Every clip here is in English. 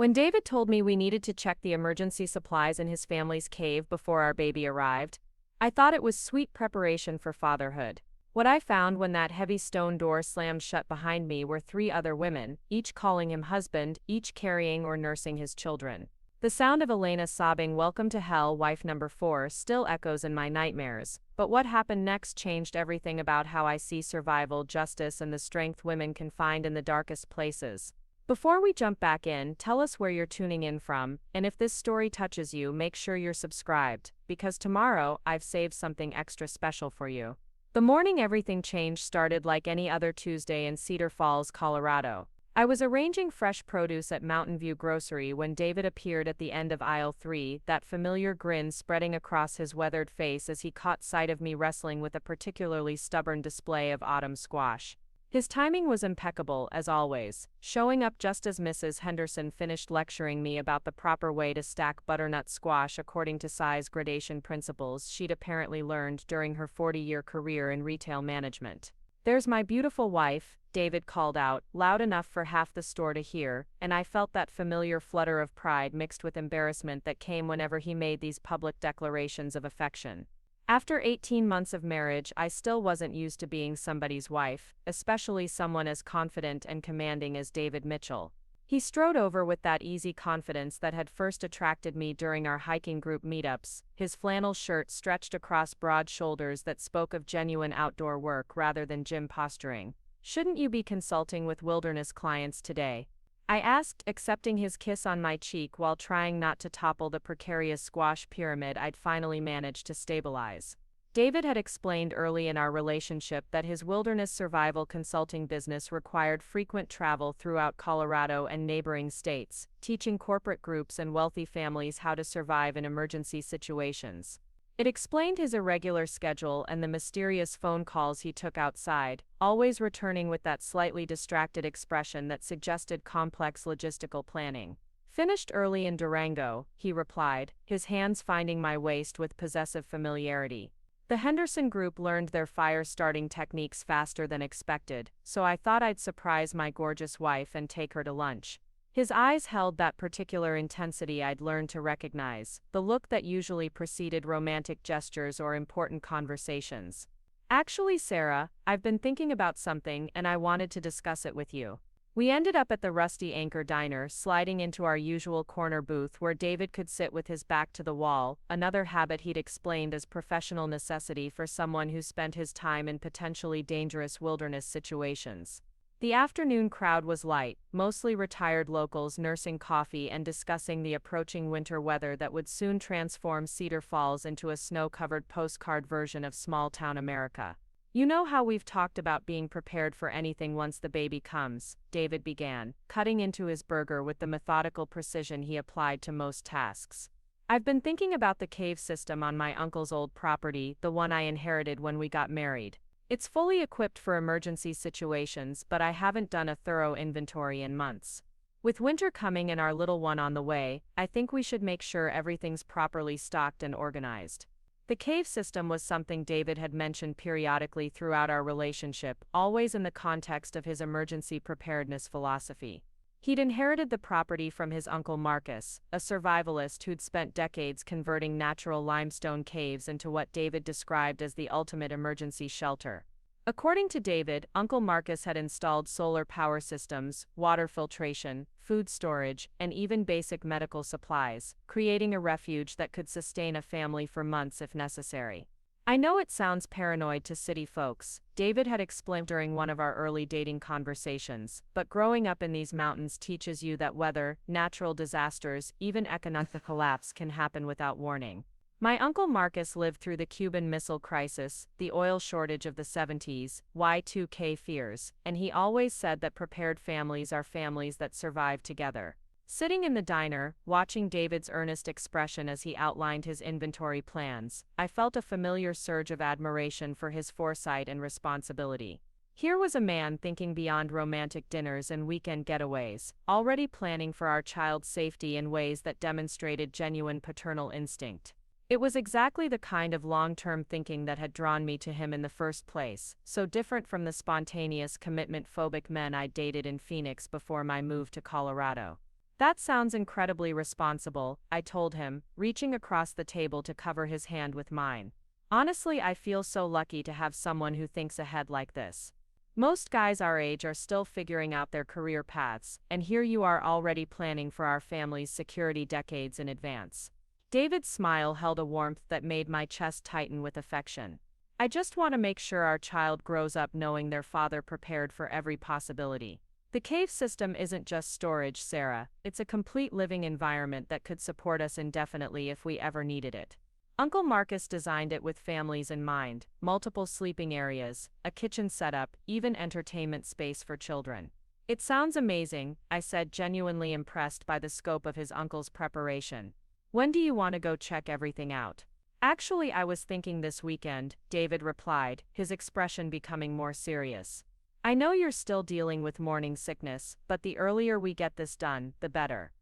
When David told me we needed to check the emergency supplies in his family's cave before our baby arrived, I thought it was sweet preparation for fatherhood. What I found when that heavy stone door slammed shut behind me were three other women, each calling him husband, each carrying or nursing his children. The sound of Elena sobbing "Welcome to hell, wife number 4" still echoes in my nightmares, but what happened next changed everything about how I see survival, justice, and the strength women can find in the darkest places. Before we jump back in, tell us where you're tuning in from, and if this story touches you, make sure you're subscribed, because tomorrow, I've saved something extra special for you. The morning everything changed started like any other Tuesday in Cedar Falls, Colorado. I was arranging fresh produce at Mountain View Grocery when David appeared at the end of aisle 3, that familiar grin spreading across his weathered face as he caught sight of me wrestling with a particularly stubborn display of autumn squash. His timing was impeccable, as always, showing up just as Mrs. Henderson finished lecturing me about the proper way to stack butternut squash according to size gradation principles she'd apparently learned during her 40-year career in retail management. "There's my beautiful wife," David called out, loud enough for half the store to hear, and I felt that familiar flutter of pride mixed with embarrassment that came whenever he made these public declarations of affection. After 18 months of marriage, I still wasn't used to being somebody's wife, especially someone as confident and commanding as David Mitchell. He strode over with that easy confidence that had first attracted me during our hiking group meetups, his flannel shirt stretched across broad shoulders that spoke of genuine outdoor work rather than gym posturing. "Shouldn't you be consulting with wilderness clients today?" I asked, accepting his kiss on my cheek while trying not to topple the precarious squash pyramid I'd finally managed to stabilize. David had explained early in our relationship that his wilderness survival consulting business required frequent travel throughout Colorado and neighboring states, teaching corporate groups and wealthy families how to survive in emergency situations. It explained his irregular schedule and the mysterious phone calls he took outside, always returning with that slightly distracted expression that suggested complex logistical planning. "Finished early in Durango," he replied, his hands finding my waist with possessive familiarity. The Henderson group learned their fire-starting techniques faster than expected, so I thought I'd surprise my gorgeous wife and take her to lunch. His eyes held that particular intensity I'd learned to recognize, the look that usually preceded romantic gestures or important conversations. "Actually, Sarah, I've been thinking about something and I wanted to discuss it with you." We ended up at the Rusty Anchor Diner, sliding into our usual corner booth where David could sit with his back to the wall, another habit he'd explained as professional necessity for someone who spent his time in potentially dangerous wilderness situations. The afternoon crowd was light, mostly retired locals nursing coffee and discussing the approaching winter weather that would soon transform Cedar Falls into a snow-covered postcard version of small-town America. "You know how we've talked about being prepared for anything once the baby comes," David began, cutting into his burger with the methodical precision he applied to most tasks. "I've been thinking about the cave system on my uncle's old property, the one I inherited when we got married. It's fully equipped for emergency situations, but I haven't done a thorough inventory in months. With winter coming and our little one on the way, I think we should make sure everything's properly stocked and organized." The cave system was something David had mentioned periodically throughout our relationship, always in the context of his emergency preparedness philosophy. He'd inherited the property from his uncle Marcus, a survivalist who'd spent decades converting natural limestone caves into what David described as the ultimate emergency shelter. According to David, Uncle Marcus had installed solar power systems, water filtration, food storage, and even basic medical supplies, creating a refuge that could sustain a family for months if necessary. "I know it sounds paranoid to city folks," David had explained during one of our early dating conversations, "but growing up in these mountains teaches you that weather, natural disasters, even economic collapse can happen without warning." My uncle Marcus lived through the Cuban Missile Crisis, the oil shortage of the 70s, Y2K fears, and he always said that prepared families are families that survive together. Sitting in the diner, watching David's earnest expression as he outlined his inventory plans, I felt a familiar surge of admiration for his foresight and responsibility. Here was a man thinking beyond romantic dinners and weekend getaways, already planning for our child's safety in ways that demonstrated genuine paternal instinct. It was exactly the kind of long-term thinking that had drawn me to him in the first place, so different from the spontaneous commitment-phobic men I dated in Phoenix before my move to Colorado. That sounds incredibly responsible, I told him, reaching across the table to cover his hand with mine. Honestly, I feel so lucky to have someone who thinks ahead like this. Most guys our age are still figuring out their career paths, and here you are already planning for our family's security decades in advance. David's smile held a warmth that made my chest tighten with affection. I just want to make sure our child grows up knowing their father prepared for every possibility. The cave system isn't just storage, Sarah, it's a complete living environment that could support us indefinitely if we ever needed it. Uncle Marcus designed it with families in mind, multiple sleeping areas, a kitchen setup, even entertainment space for children. It sounds amazing, I said, genuinely impressed by the scope of his uncle's preparation. When do you want to go check everything out? Actually, I was thinking this weekend, David replied, his expression becoming more serious. I know you're still dealing with morning sickness, but the earlier we get this done, the better.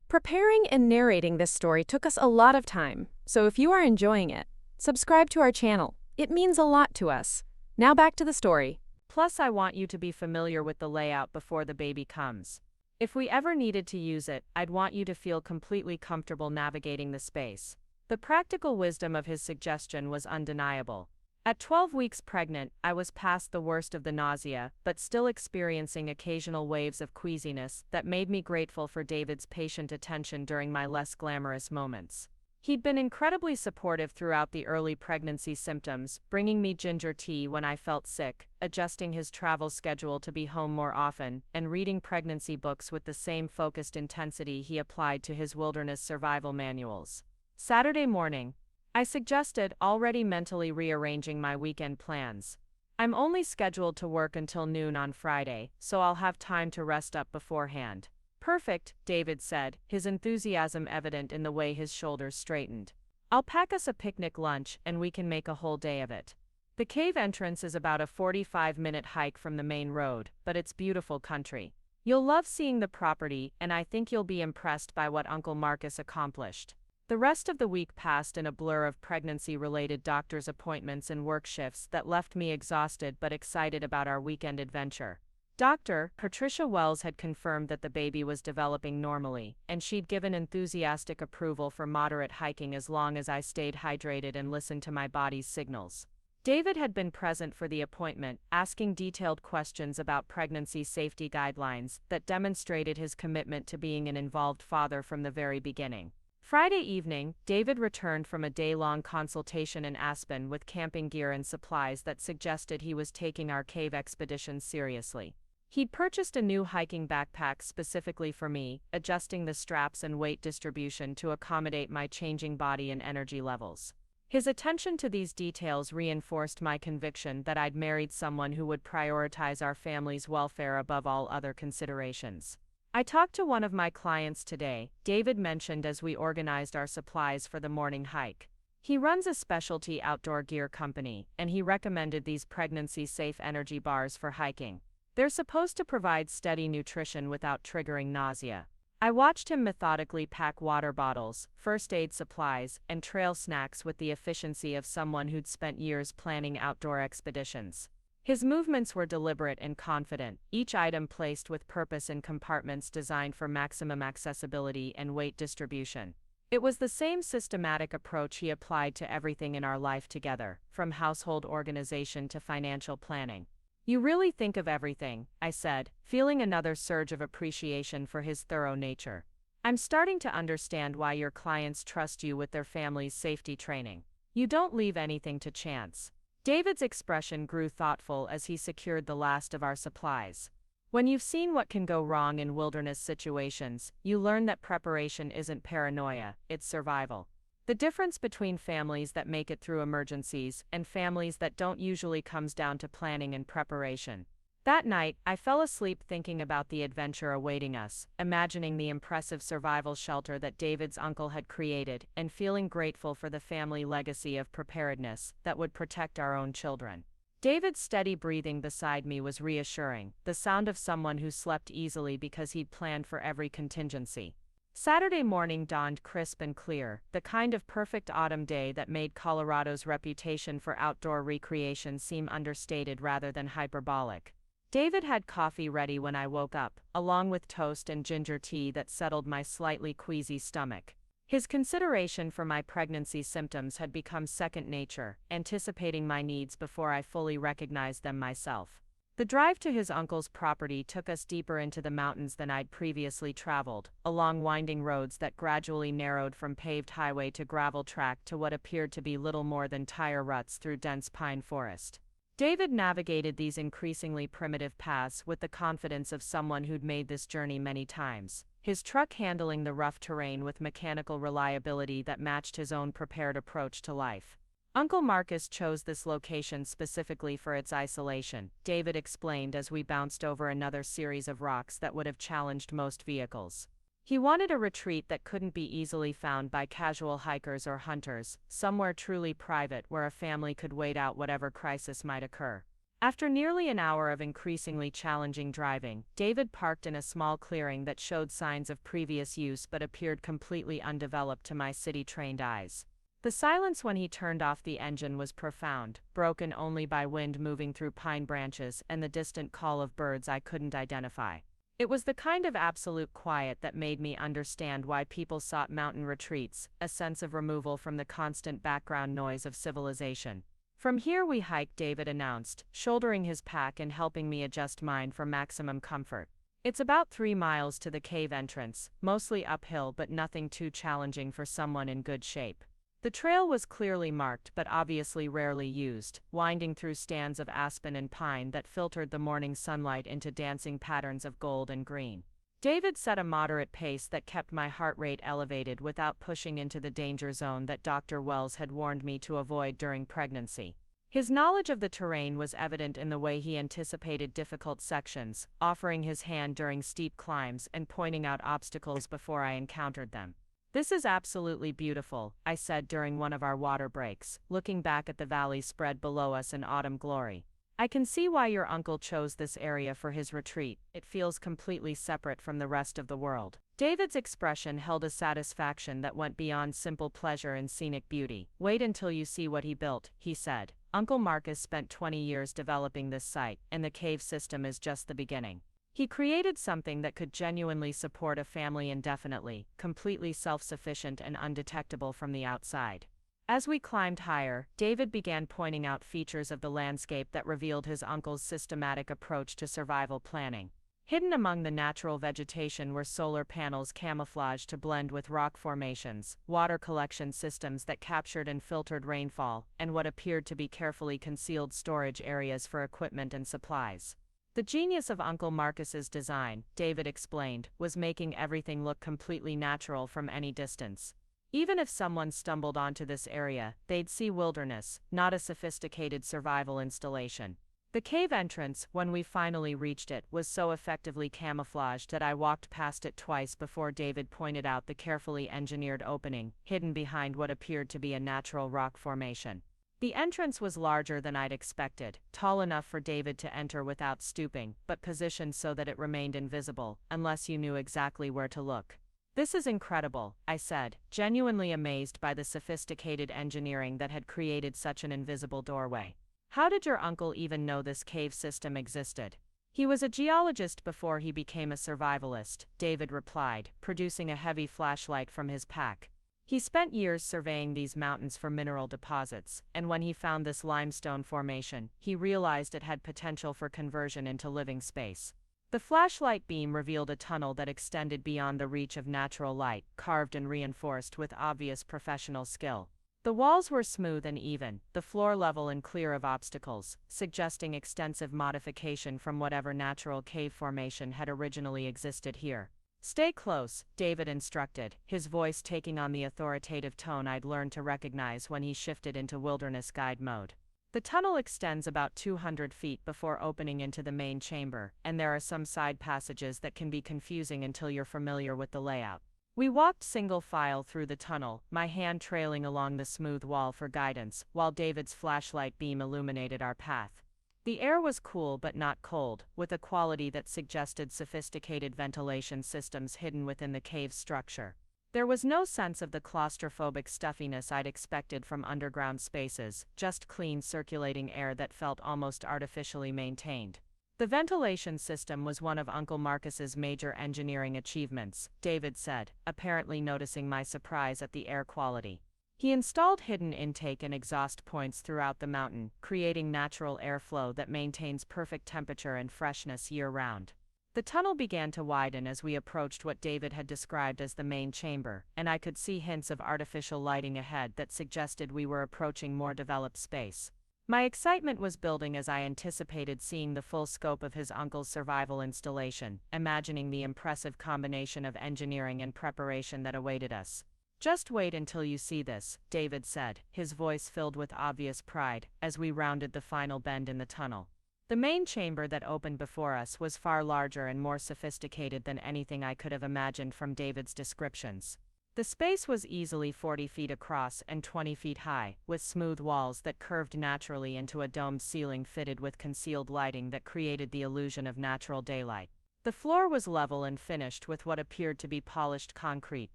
Preparing and narrating this story took us a lot of time, so if you are enjoying it, subscribe to our channel. It means a lot to us. Now back to the story. Plus, I want you to be familiar with the layout before the baby comes. If we ever needed to use it, I'd want you to feel completely comfortable navigating the space. The practical wisdom of his suggestion was undeniable. At 12 weeks pregnant, I was past the worst of the nausea, but still experiencing occasional waves of queasiness that made me grateful for David's patient attention during my less glamorous moments. He'd been incredibly supportive throughout the early pregnancy symptoms, bringing me ginger tea when I felt sick, adjusting his travel schedule to be home more often, and reading pregnancy books with the same focused intensity he applied to his wilderness survival manuals. Saturday morning, I suggested, already mentally rearranging my weekend plans. I'm only scheduled to work until noon on Friday, so I'll have time to rest up beforehand. Perfect, David said, his enthusiasm evident in the way his shoulders straightened. I'll pack us a picnic lunch and we can make a whole day of it. The cave entrance is about a 45-minute hike from the main road, but it's beautiful country. You'll love seeing the property, and I think you'll be impressed by what Uncle Marcus accomplished. The rest of the week passed in a blur of pregnancy-related doctor's appointments and work shifts that left me exhausted but excited about our weekend adventure. Dr. Patricia Wells had confirmed that the baby was developing normally, and she'd given enthusiastic approval for moderate hiking as long as I stayed hydrated and listened to my body's signals. David had been present for the appointment, asking detailed questions about pregnancy safety guidelines that demonstrated his commitment to being an involved father from the very beginning. Friday evening, David returned from a day-long consultation in Aspen with camping gear and supplies that suggested he was taking our cave expedition seriously. He'd purchased a new hiking backpack specifically for me, adjusting the straps and weight distribution to accommodate my changing body and energy levels. His attention to these details reinforced my conviction that I'd married someone who would prioritize our family's welfare above all other considerations. I talked to one of my clients today, David mentioned as we organized our supplies for the morning hike. He runs a specialty outdoor gear company, and he recommended these pregnancy-safe energy bars for hiking. They're supposed to provide steady nutrition without triggering nausea. I watched him methodically pack water bottles, first aid supplies, and trail snacks with the efficiency of someone who'd spent years planning outdoor expeditions. His movements were deliberate and confident, each item placed with purpose in compartments designed for maximum accessibility and weight distribution. It was the same systematic approach he applied to everything in our life together, from household organization to financial planning. You really think of everything, I said, feeling another surge of appreciation for his thorough nature. I'm starting to understand why your clients trust you with their family's safety training. You don't leave anything to chance. David's expression grew thoughtful as he secured the last of our supplies. When you've seen what can go wrong in wilderness situations, you learn that preparation isn't paranoia, it's survival. The difference between families that make it through emergencies and families that don't usually comes down to planning and preparation. That night, I fell asleep thinking about the adventure awaiting us, imagining the impressive survival shelter that David's uncle had created, and feeling grateful for the family legacy of preparedness that would protect our own children. David's steady breathing beside me was reassuring, the sound of someone who slept easily because he'd planned for every contingency. Saturday morning dawned crisp and clear, the kind of perfect autumn day that made Colorado's reputation for outdoor recreation seem understated rather than hyperbolic. David had coffee ready when I woke up, along with toast and ginger tea that settled my slightly queasy stomach. His consideration for my pregnancy symptoms had become second nature, anticipating my needs before I fully recognized them myself. The drive to his uncle's property took us deeper into the mountains than I'd previously traveled, along winding roads that gradually narrowed from paved highway to gravel track to what appeared to be little more than tire ruts through dense pine forest. David navigated these increasingly primitive paths with the confidence of someone who'd made this journey many times, his truck handling the rough terrain with mechanical reliability that matched his own prepared approach to life. Uncle Marcus chose this location specifically for its isolation, David explained as we bounced over another series of rocks that would have challenged most vehicles. He wanted a retreat that couldn't be easily found by casual hikers or hunters, somewhere truly private where a family could wait out whatever crisis might occur. After nearly an hour of increasingly challenging driving, David parked in a small clearing that showed signs of previous use but appeared completely undeveloped to my city-trained eyes. The silence when he turned off the engine was profound, broken only by wind moving through pine branches and the distant call of birds I couldn't identify. It was the kind of absolute quiet that made me understand why people sought mountain retreats, a sense of removal from the constant background noise of civilization. From here we hike, David announced, shouldering his pack and helping me adjust mine for maximum comfort. It's about 3 miles to the cave entrance, mostly uphill but nothing too challenging for someone in good shape. The trail was clearly marked but obviously rarely used, winding through stands of aspen and pine that filtered the morning sunlight into dancing patterns of gold and green. David set a moderate pace that kept my heart rate elevated without pushing into the danger zone that Dr. Wells had warned me to avoid during pregnancy. His knowledge of the terrain was evident in the way he anticipated difficult sections, offering his hand during steep climbs and pointing out obstacles before I encountered them. "This is absolutely beautiful," I said during one of our water breaks, looking back at the valley spread below us in autumn glory. "I can see why your uncle chose this area for his retreat. It feels completely separate from the rest of the world." David's expression held a satisfaction that went beyond simple pleasure and scenic beauty. "Wait until you see what he built," he said. "Uncle Marcus spent 20 years developing this site, and the cave system is just the beginning. He created something that could genuinely support a family indefinitely, completely self-sufficient and undetectable from the outside." As we climbed higher, David began pointing out features of the landscape that revealed his uncle's systematic approach to survival planning. Hidden among the natural vegetation were solar panels camouflaged to blend with rock formations, water collection systems that captured and filtered rainfall, and what appeared to be carefully concealed storage areas for equipment and supplies. The genius of Uncle Marcus's design, David explained, was making everything look completely natural from any distance. Even if someone stumbled onto this area, they'd see wilderness, not a sophisticated survival installation. The cave entrance, when we finally reached it, was so effectively camouflaged that I walked past it twice before David pointed out the carefully engineered opening, hidden behind what appeared to be a natural rock formation. The entrance was larger than I'd expected, tall enough for David to enter without stooping, but positioned so that it remained invisible, unless you knew exactly where to look. "This is incredible," I said, genuinely amazed by the sophisticated engineering that had created such an invisible doorway. "How did your uncle even know this cave system existed?" "He was a geologist before he became a survivalist," David replied, producing a heavy flashlight from his pack. "He spent years surveying these mountains for mineral deposits, and when he found this limestone formation, he realized it had potential for conversion into living space." The flashlight beam revealed a tunnel that extended beyond the reach of natural light, carved and reinforced with obvious professional skill. The walls were smooth and even, the floor level and clear of obstacles, suggesting extensive modification from whatever natural cave formation had originally existed here. "Stay close," David instructed, his voice taking on the authoritative tone I'd learned to recognize when he shifted into wilderness guide mode. "The tunnel extends about 200 feet before opening into the main chamber, and there are some side passages that can be confusing until you're familiar with the layout." We walked single file through the tunnel, my hand trailing along the smooth wall for guidance, while David's flashlight beam illuminated our path. The air was cool but not cold, with a quality that suggested sophisticated ventilation systems hidden within the cave's structure. There was no sense of the claustrophobic stuffiness I'd expected from underground spaces, just clean circulating air that felt almost artificially maintained. The ventilation system was one of Uncle Marcus's major engineering achievements, David said, apparently noticing my surprise at the air quality. He installed hidden intake and exhaust points throughout the mountain, creating natural airflow that maintains perfect temperature and freshness year-round. The tunnel began to widen as we approached what David had described as the main chamber, and I could see hints of artificial lighting ahead that suggested we were approaching more developed space. My excitement was building as I anticipated seeing the full scope of his uncle's survival installation, imagining the impressive combination of engineering and preparation that awaited us. "Just wait until you see this," David said, his voice filled with obvious pride, as we rounded the final bend in the tunnel. The main chamber that opened before us was far larger and more sophisticated than anything I could have imagined from David's descriptions. The space was easily 40 feet across and 20 feet high, with smooth walls that curved naturally into a domed ceiling fitted with concealed lighting that created the illusion of natural daylight. The floor was level and finished with what appeared to be polished concrete,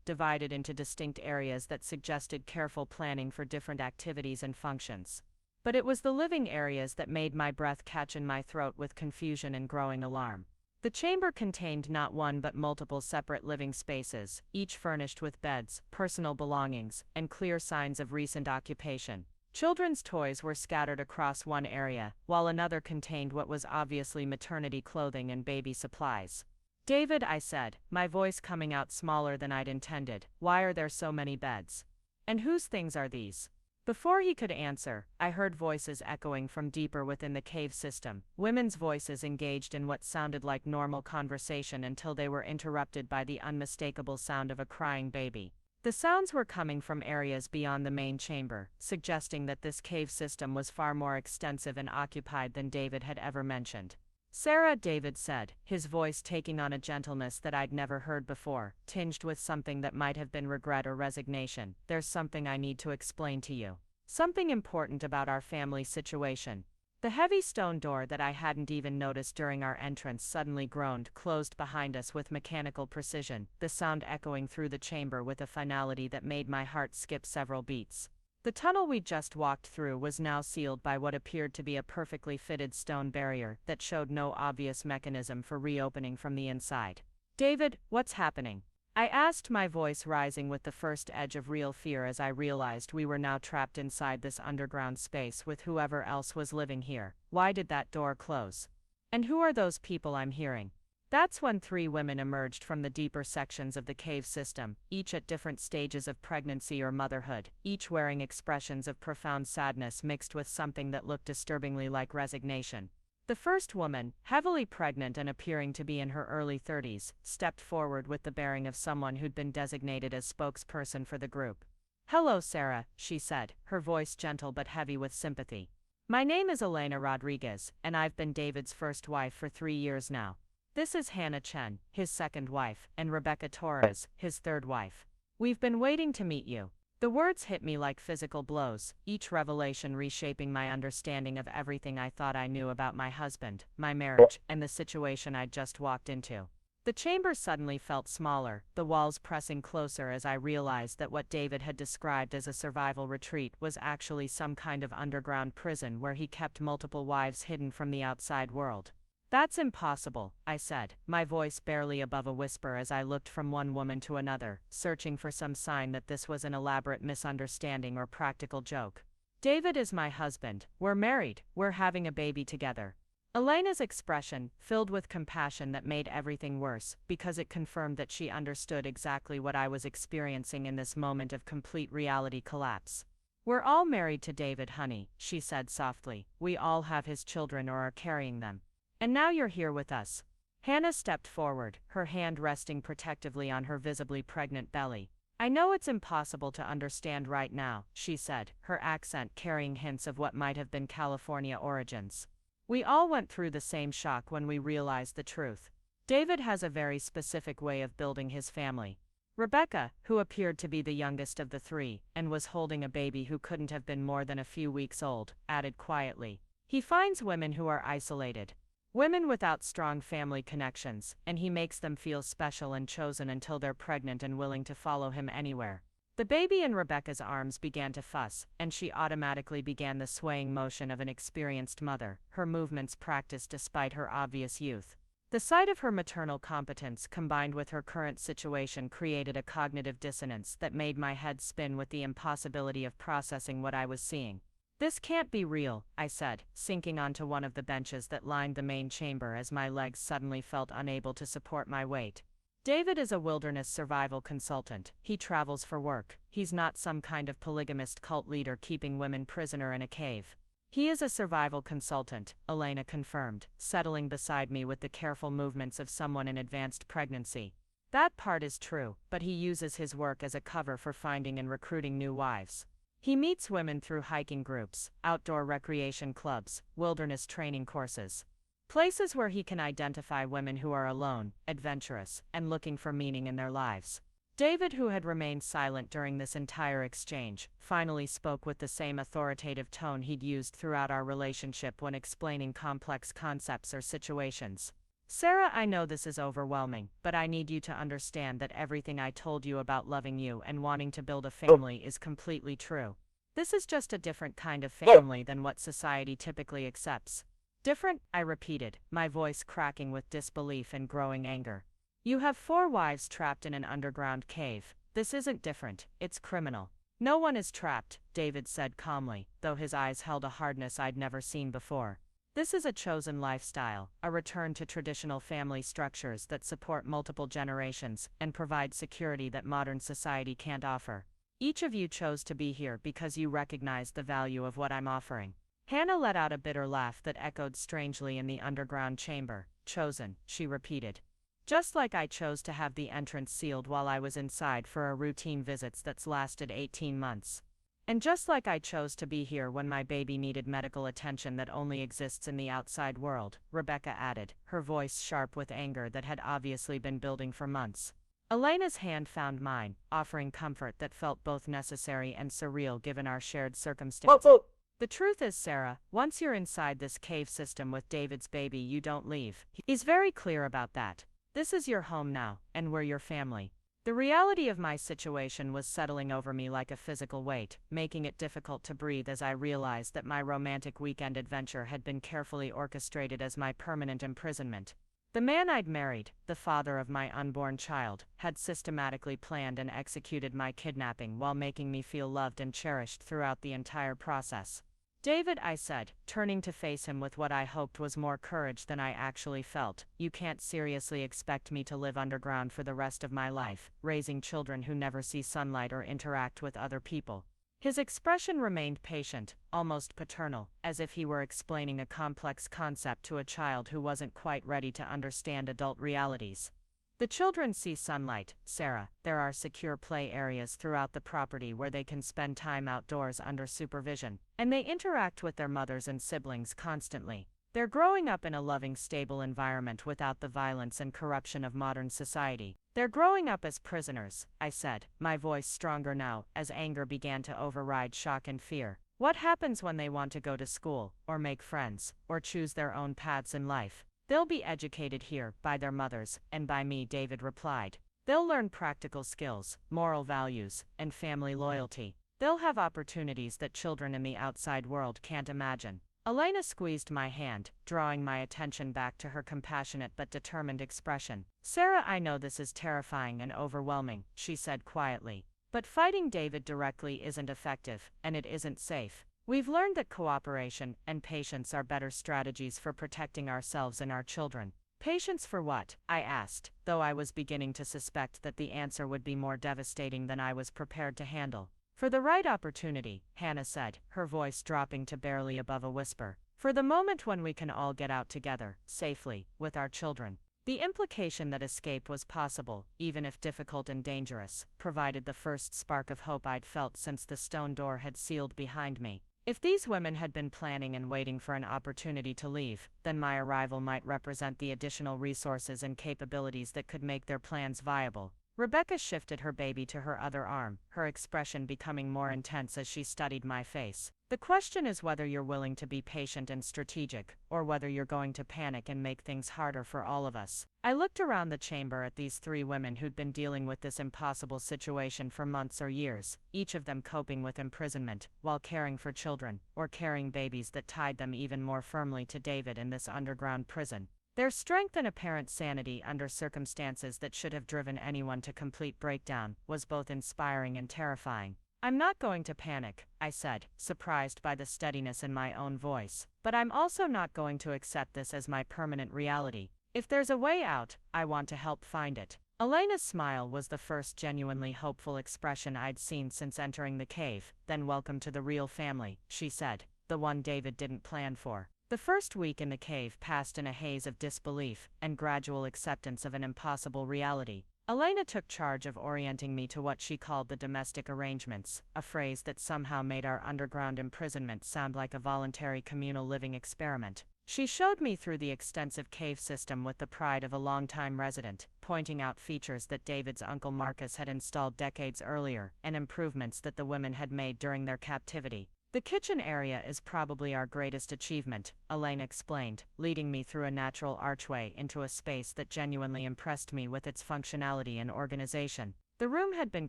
divided into distinct areas that suggested careful planning for different activities and functions. But it was the living areas that made my breath catch in my throat with confusion and growing alarm. The chamber contained not one but multiple separate living spaces, each furnished with beds, personal belongings, and clear signs of recent occupation. Children's toys were scattered across one area, while another contained what was obviously maternity clothing and baby supplies. "David," I said, my voice coming out smaller than I'd intended, "why are there so many beds? And whose things are these?" Before he could answer, I heard voices echoing from deeper within the cave system, women's voices engaged in what sounded like normal conversation until they were interrupted by the unmistakable sound of a crying baby. The sounds were coming from areas beyond the main chamber, suggesting that this cave system was far more extensive and occupied than David had ever mentioned. "Sarah," David said, his voice taking on a gentleness that I'd never heard before, tinged with something that might have been regret or resignation, "there's something I need to explain to you. Something important about our family situation." The heavy stone door that I hadn't even noticed during our entrance suddenly groaned, closed behind us with mechanical precision, the sound echoing through the chamber with a finality that made my heart skip several beats. The tunnel we'd just walked through was now sealed by what appeared to be a perfectly fitted stone barrier that showed no obvious mechanism for reopening from the inside. "David, what's happening?" I asked, my voice rising with the first edge of real fear as I realized we were now trapped inside this underground space with whoever else was living here. "Why did that door close? And who are those people I'm hearing?" That's when 3 women emerged from the deeper sections of the cave system, each at different stages of pregnancy or motherhood, each wearing expressions of profound sadness mixed with something that looked disturbingly like resignation. The first woman, heavily pregnant and appearing to be in her early 30s, stepped forward with the bearing of someone who'd been designated as spokesperson for the group. "Hello, Sarah," she said, her voice gentle but heavy with sympathy. "My name is Elena Rodriguez, and I've been David's first wife for 3 years now. This is Hannah Chen, his second wife, and Rebecca Torres, his third wife. We've been waiting to meet you." The words hit me like physical blows, each revelation reshaping my understanding of everything I thought I knew about my husband, my marriage, and the situation I'd just walked into. The chamber suddenly felt smaller, the walls pressing closer as I realized that what David had described as a survival retreat was actually some kind of underground prison where he kept multiple wives hidden from the outside world. "That's impossible," I said, my voice barely above a whisper as I looked from one woman to another, searching for some sign that this was an elaborate misunderstanding or practical joke. "David is my husband, we're married, we're having a baby together." Elena's expression, filled with compassion that made everything worse, because it confirmed that she understood exactly what I was experiencing in this moment of complete reality collapse. "We're all married to David, honey," she said softly. "We all have his children or are carrying them. And now you're here with us." Hannah stepped forward, her hand resting protectively on her visibly pregnant belly. "I know it's impossible to understand right now," she said, her accent carrying hints of what might have been California origins. "We all went through the same shock when we realized the truth. David has a very specific way of building his family." Rebecca, who appeared to be the youngest of the 3, and was holding a baby who couldn't have been more than a few weeks old, added quietly, "He finds women who are isolated. Women without strong family connections, and he makes them feel special and chosen until they're pregnant and willing to follow him anywhere." The baby in Rebecca's arms began to fuss, and she automatically began the swaying motion of an experienced mother, her movements practiced despite her obvious youth. The sight of her maternal competence combined with her current situation created a cognitive dissonance that made my head spin with the impossibility of processing what I was seeing. "This can't be real," I said, sinking onto one of the benches that lined the main chamber as my legs suddenly felt unable to support my weight. "David is a wilderness survival consultant. He travels for work. He's not some kind of polygamist cult leader keeping women prisoner in a cave. He is a survival consultant," Elena confirmed, settling beside me with the careful movements of someone in advanced pregnancy. "That part is true, but he uses his work as a cover for finding and recruiting new wives. He meets women through hiking groups, outdoor recreation clubs, wilderness training courses. Places where he can identify women who are alone, adventurous, and looking for meaning in their lives." David, who had remained silent during this entire exchange, finally spoke with the same authoritative tone he'd used throughout our relationship when explaining complex concepts or situations. "Sarah, I know this is overwhelming, but I need you to understand that everything I told you about loving you and wanting to build a family is completely true. This is just a different kind of family than what society typically accepts." "Different?" I repeated, my voice cracking with disbelief and growing anger. "You have 4 wives trapped in an underground cave. This isn't different, it's criminal." "No one is trapped," David said calmly, though his eyes held a hardness I'd never seen before. "This is a chosen lifestyle, a return to traditional family structures that support multiple generations and provide security that modern society can't offer. Each of you chose to be here because you recognize the value of what I'm offering." Hannah let out a bitter laugh that echoed strangely in the underground chamber. "Chosen," she repeated. "Just like I chose to have the entrance sealed while I was inside for a routine visits that's lasted 18 months. And just like I chose to be here when my baby needed medical attention that only exists in the outside world," Rebecca added, her voice sharp with anger that had obviously been building for months. Elena's hand found mine, offering comfort that felt both necessary and surreal given our shared circumstances. "The truth is, Sarah, once you're inside this cave system with David's baby, you don't leave. He's very clear about that. This is your home now, and we're your family." The reality of my situation was settling over me like a physical weight, making it difficult to breathe as I realized that my romantic weekend adventure had been carefully orchestrated as my permanent imprisonment. The man I'd married, the father of my unborn child, had systematically planned and executed my kidnapping while making me feel loved and cherished throughout the entire process. "David," I said, turning to face him with what I hoped was more courage than I actually felt, "you can't seriously expect me to live underground for the rest of my life, raising children who never see sunlight or interact with other people." His expression remained patient, almost paternal, as if he were explaining a complex concept to a child who wasn't quite ready to understand adult realities. "The children see sunlight, Sarah. There are secure play areas throughout the property where they can spend time outdoors under supervision, and they interact with their mothers and siblings constantly. They're growing up in a loving, stable environment without the violence and corruption of modern society. They're growing up as prisoners," I said, my voice stronger now, as anger began to override shock and fear. "What happens when they want to go to school, or make friends, or choose their own paths in life? They'll be educated here, by their mothers, and by me," David replied. "They'll learn practical skills, moral values, and family loyalty. They'll have opportunities that children in the outside world can't imagine." Elena squeezed my hand, drawing my attention back to her compassionate but determined expression. "Sarah, I know this is terrifying and overwhelming," she said quietly. "But fighting David directly isn't effective, and it isn't safe. We've learned that cooperation and patience are better strategies for protecting ourselves and our children." "Patience for what?" I asked, though I was beginning to suspect that the answer would be more devastating than I was prepared to handle. "For the right opportunity," Hannah said, her voice dropping to barely above a whisper. "For the moment when we can all get out together, safely, with our children." The implication that escape was possible, even if difficult and dangerous, provided the first spark of hope I'd felt since the stone door had sealed behind me. If these women had been planning and waiting for an opportunity to leave, then my arrival might represent the additional resources and capabilities that could make their plans viable. Rebecca shifted her baby to her other arm, her expression becoming more intense as she studied my face. The question is whether you're willing to be patient and strategic, or whether you're going to panic and make things harder for all of us. I looked around the chamber at these three women who'd been dealing with this impossible situation for months or years, each of them coping with imprisonment, while caring for children, or carrying babies that tied them even more firmly to David in this underground prison. Their strength and apparent sanity under circumstances that should have driven anyone to complete breakdown was both inspiring and terrifying. "I'm not going to panic," I said, surprised by the steadiness in my own voice. "But I'm also not going to accept this as my permanent reality. If there's a way out, I want to help find it." Elena's smile was the first genuinely hopeful expression I'd seen since entering the cave. "Then welcome to the real family," she said, the one David didn't plan for. The first week in the cave passed in a haze of disbelief and gradual acceptance of an impossible reality. Elena took charge of orienting me to what she called the domestic arrangements, a phrase that somehow made our underground imprisonment sound like a voluntary communal living experiment. She showed me through the extensive cave system with the pride of a longtime resident, pointing out features that David's uncle Marcus had installed decades earlier, and improvements that the women had made during their captivity. "The kitchen area is probably our greatest achievement," Elaine explained, leading me through a natural archway into a space that genuinely impressed me with its functionality and organization. The room had been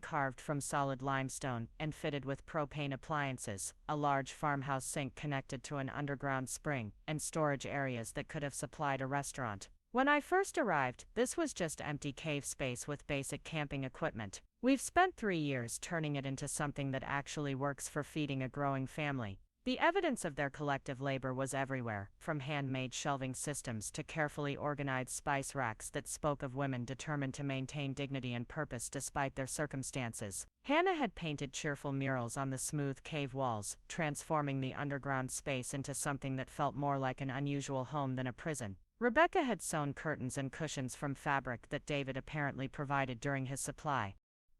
carved from solid limestone and fitted with propane appliances, a large farmhouse sink connected to an underground spring, and storage areas that could have supplied a restaurant. When I first arrived, this was just empty cave space with basic camping equipment. We've spent 3 years turning it into something that actually works for feeding a growing family. The evidence of their collective labor was everywhere, from handmade shelving systems to carefully organized spice racks that spoke of women determined to maintain dignity and purpose despite their circumstances. Hannah had painted cheerful murals on the smooth cave walls, transforming the underground space into something that felt more like an unusual home than a prison. Rebecca had sewn curtains and cushions from fabric that David apparently provided during his supply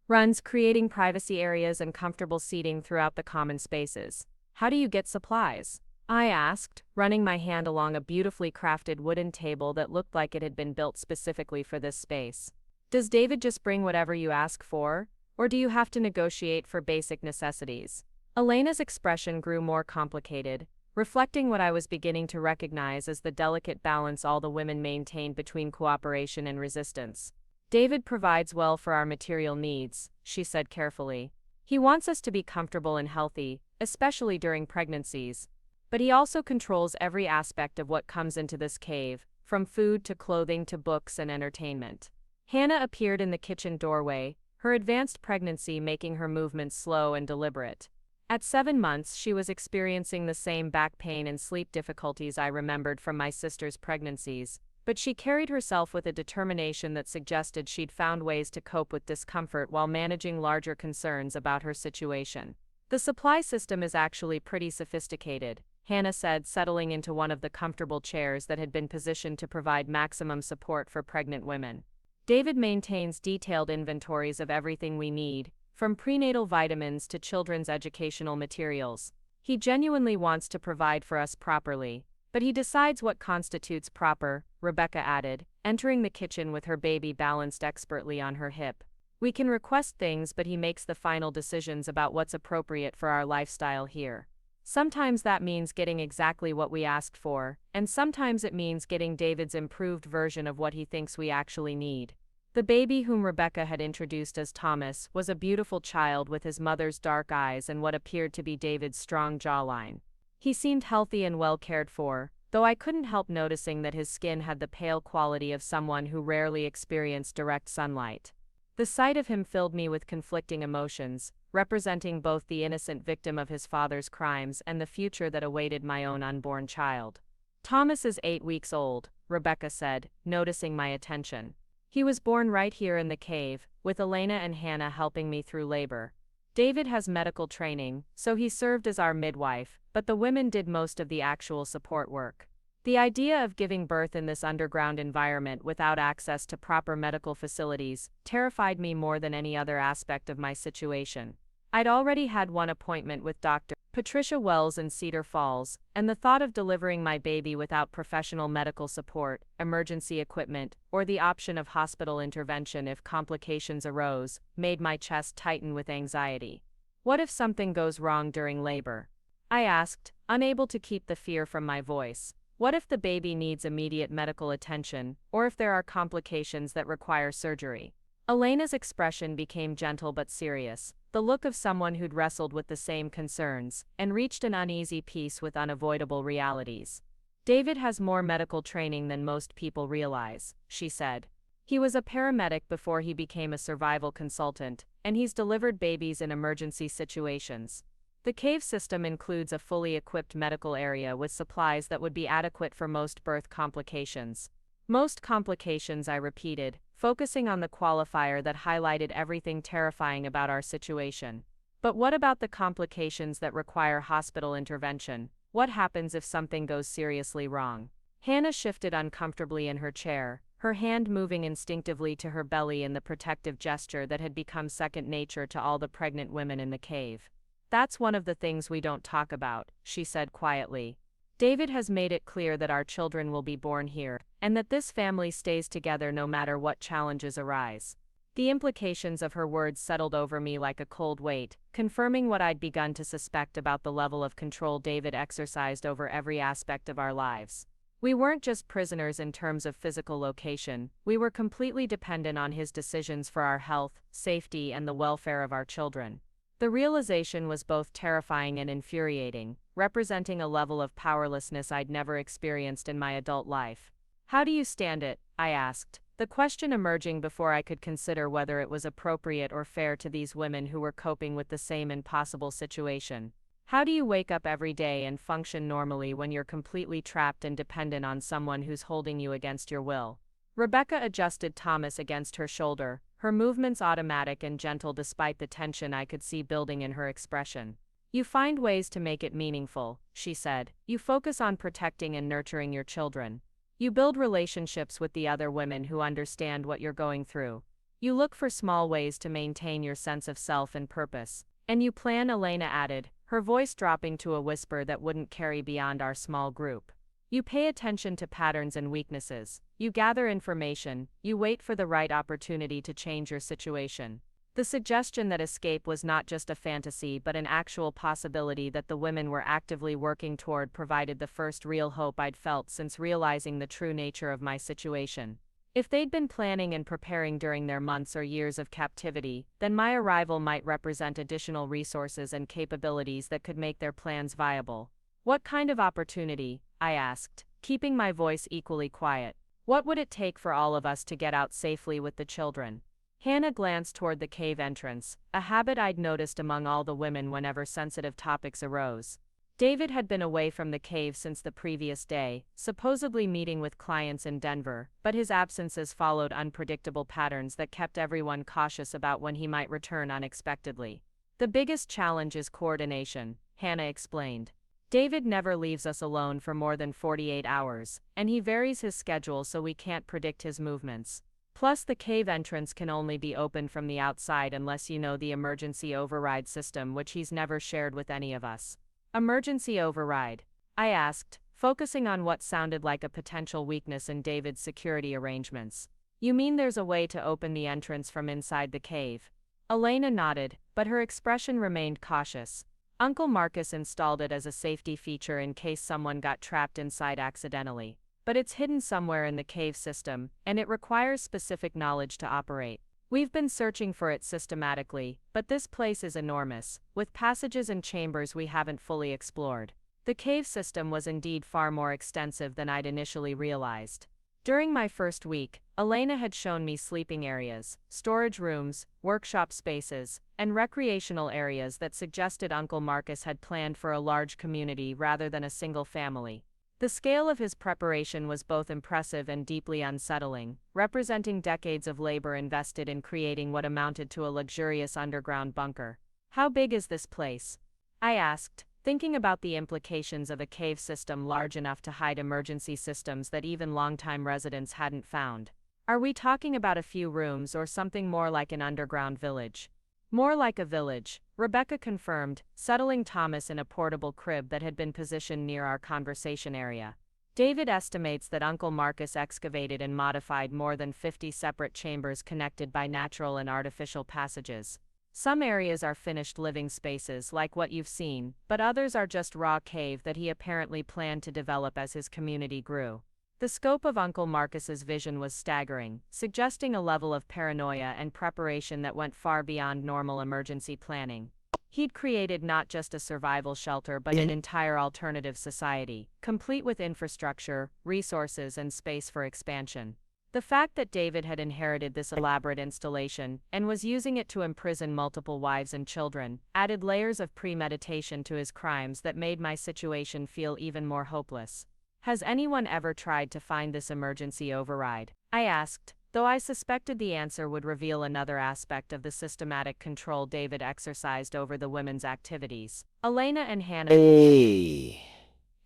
runs, creating privacy areas and comfortable seating throughout the common spaces. "How do you get supplies?" I asked, running my hand along a beautifully crafted wooden table that looked like it had been built specifically for this space. "Does David just bring whatever you ask for, or do you have to negotiate for basic necessities?" Elena's expression grew more complicated, reflecting what I was beginning to recognize as the delicate balance all the women maintained between cooperation and resistance. "David provides well for our material needs," she said carefully. "He wants us to be comfortable and healthy, especially during pregnancies. But he also controls every aspect of what comes into this cave, from food to clothing to books and entertainment." Hannah appeared in the kitchen doorway, her advanced pregnancy making her movements slow and deliberate. At 7 months, she was experiencing the same back pain and sleep difficulties I remembered from my sister's pregnancies, but she carried herself with a determination that suggested she'd found ways to cope with discomfort while managing larger concerns about her situation. "The supply system is actually pretty sophisticated," Hannah said, settling into one of the comfortable chairs that had been positioned to provide maximum support for pregnant women. "David maintains detailed inventories of everything we need, from prenatal vitamins to children's educational materials. He genuinely wants to provide for us properly, but he decides what constitutes proper," Rebecca added, entering the kitchen with her baby balanced expertly on her hip. "We can request things, but he makes the final decisions about what's appropriate for our lifestyle here. Sometimes that means getting exactly what we asked for, and sometimes it means getting David's improved version of what he thinks we actually need." The baby, whom Rebecca had introduced as Thomas, was a beautiful child with his mother's dark eyes and what appeared to be David's strong jawline. He seemed healthy and well cared for, though I couldn't help noticing that his skin had the pale quality of someone who rarely experienced direct sunlight. The sight of him filled me with conflicting emotions, representing both the innocent victim of his father's crimes and the future that awaited my own unborn child. "Thomas is 8 weeks old," Rebecca said, noticing my attention. "He was born right here in the cave, with Elena and Hannah helping me through labor. David has medical training, so he served as our midwife, but the women did most of the actual support work. The idea of giving birth in this underground environment without access to proper medical facilities terrified me more than any other aspect of my situation. I'd already had one appointment with Dr. Patricia Wells in Cedar Falls, and the thought of delivering my baby without professional medical support, emergency equipment, or the option of hospital intervention if complications arose, made my chest tighten with anxiety. What if something goes wrong during labor? I asked, unable to keep the fear from my voice. What if the baby needs immediate medical attention, or if there are complications that require surgery? Elena's expression became gentle but serious, the look of someone who'd wrestled with the same concerns, and reached an uneasy peace with unavoidable realities. David has more medical training than most people realize, she said. He was a paramedic before he became a survival consultant, and he's delivered babies in emergency situations. The cave system includes a fully equipped medical area with supplies that would be adequate for most birth complications. Most complications, I repeated, focusing on the qualifier that highlighted everything terrifying about our situation. But what about the complications that require hospital intervention? What happens if something goes seriously wrong? Hannah shifted uncomfortably in her chair, her hand moving instinctively to her belly in the protective gesture that had become second nature to all the pregnant women in the cave. That's one of the things we don't talk about, she said quietly. David has made it clear that our children will be born here, and that this family stays together no matter what challenges arise. The implications of her words settled over me like a cold weight, confirming what I'd begun to suspect about the level of control David exercised over every aspect of our lives. We weren't just prisoners in terms of physical location, we were completely dependent on his decisions for our health, safety, and the welfare of our children. The realization was both terrifying and infuriating, representing a level of powerlessness I'd never experienced in my adult life. How do you stand it? I asked, the question emerging before I could consider whether it was appropriate or fair to these women who were coping with the same impossible situation. How do you wake up every day and function normally when you're completely trapped and dependent on someone who's holding you against your will? Rebecca adjusted Thomas against her shoulder, her movements automatic and gentle despite the tension I could see building in her expression. You find ways to make it meaningful, she said. You focus on protecting and nurturing your children. You build relationships with the other women who understand what you're going through. You look for small ways to maintain your sense of self and purpose. And you plan, Elena added, her voice dropping to a whisper that wouldn't carry beyond our small group. You pay attention to patterns and weaknesses. You gather information. You wait for the right opportunity to change your situation. The suggestion that escape was not just a fantasy but an actual possibility that the women were actively working toward provided the first real hope I'd felt since realizing the true nature of my situation. If they'd been planning and preparing during their months or years of captivity, then my arrival might represent additional resources and capabilities that could make their plans viable. What kind of opportunity? I asked, keeping my voice equally quiet. What would it take for all of us to get out safely with the children? Hannah glanced toward the cave entrance, a habit I'd noticed among all the women whenever sensitive topics arose. David had been away from the cave since the previous day, supposedly meeting with clients in Denver, but his absences followed unpredictable patterns that kept everyone cautious about when he might return unexpectedly. The biggest challenge is coordination, Hannah explained. David never leaves us alone for more than 48 hours, and he varies his schedule so we can't predict his movements. Plus, the cave entrance can only be opened from the outside unless you know the emergency override system, which he's never shared with any of us. Emergency override? I asked, focusing on what sounded like a potential weakness in David's security arrangements. You mean there's a way to open the entrance from inside the cave? Elena nodded, but her expression remained cautious. Uncle Marcus installed it as a safety feature in case someone got trapped inside accidentally. But it's hidden somewhere in the cave system, and it requires specific knowledge to operate. We've been searching for it systematically, but this place is enormous, with passages and chambers we haven't fully explored. The cave system was indeed far more extensive than I'd initially realized. During my first week, Elena had shown me sleeping areas, storage rooms, workshop spaces, and recreational areas that suggested Uncle Marcus had planned for a large community rather than a single family. The scale of his preparation was both impressive and deeply unsettling, representing decades of labor invested in creating what amounted to a luxurious underground bunker. How big is this place? I asked, thinking about the implications of a cave system large enough to hide emergency systems that even longtime residents hadn't found. Are we talking about a few rooms or something more like an underground village? More like a village, Rebecca confirmed, settling Thomas in a portable crib that had been positioned near our conversation area. David estimates that Uncle Marcus excavated and modified more than 50 separate chambers connected by natural and artificial passages. Some areas are finished living spaces like what you've seen, but others are just raw cave that he apparently planned to develop as his community grew. The scope of Uncle Marcus's vision was staggering, suggesting a level of paranoia and preparation that went far beyond normal emergency planning. He'd created not just a survival shelter but an entire alternative society, complete with infrastructure, resources, and space for expansion. The fact that David had inherited this elaborate installation and was using it to imprison multiple wives and children added layers of premeditation to his crimes that made my situation feel even more hopeless. "Has anyone ever tried to find this emergency override?" I asked, though I suspected the answer would reveal another aspect of the systematic control David exercised over the women's activities. Elena and Hannah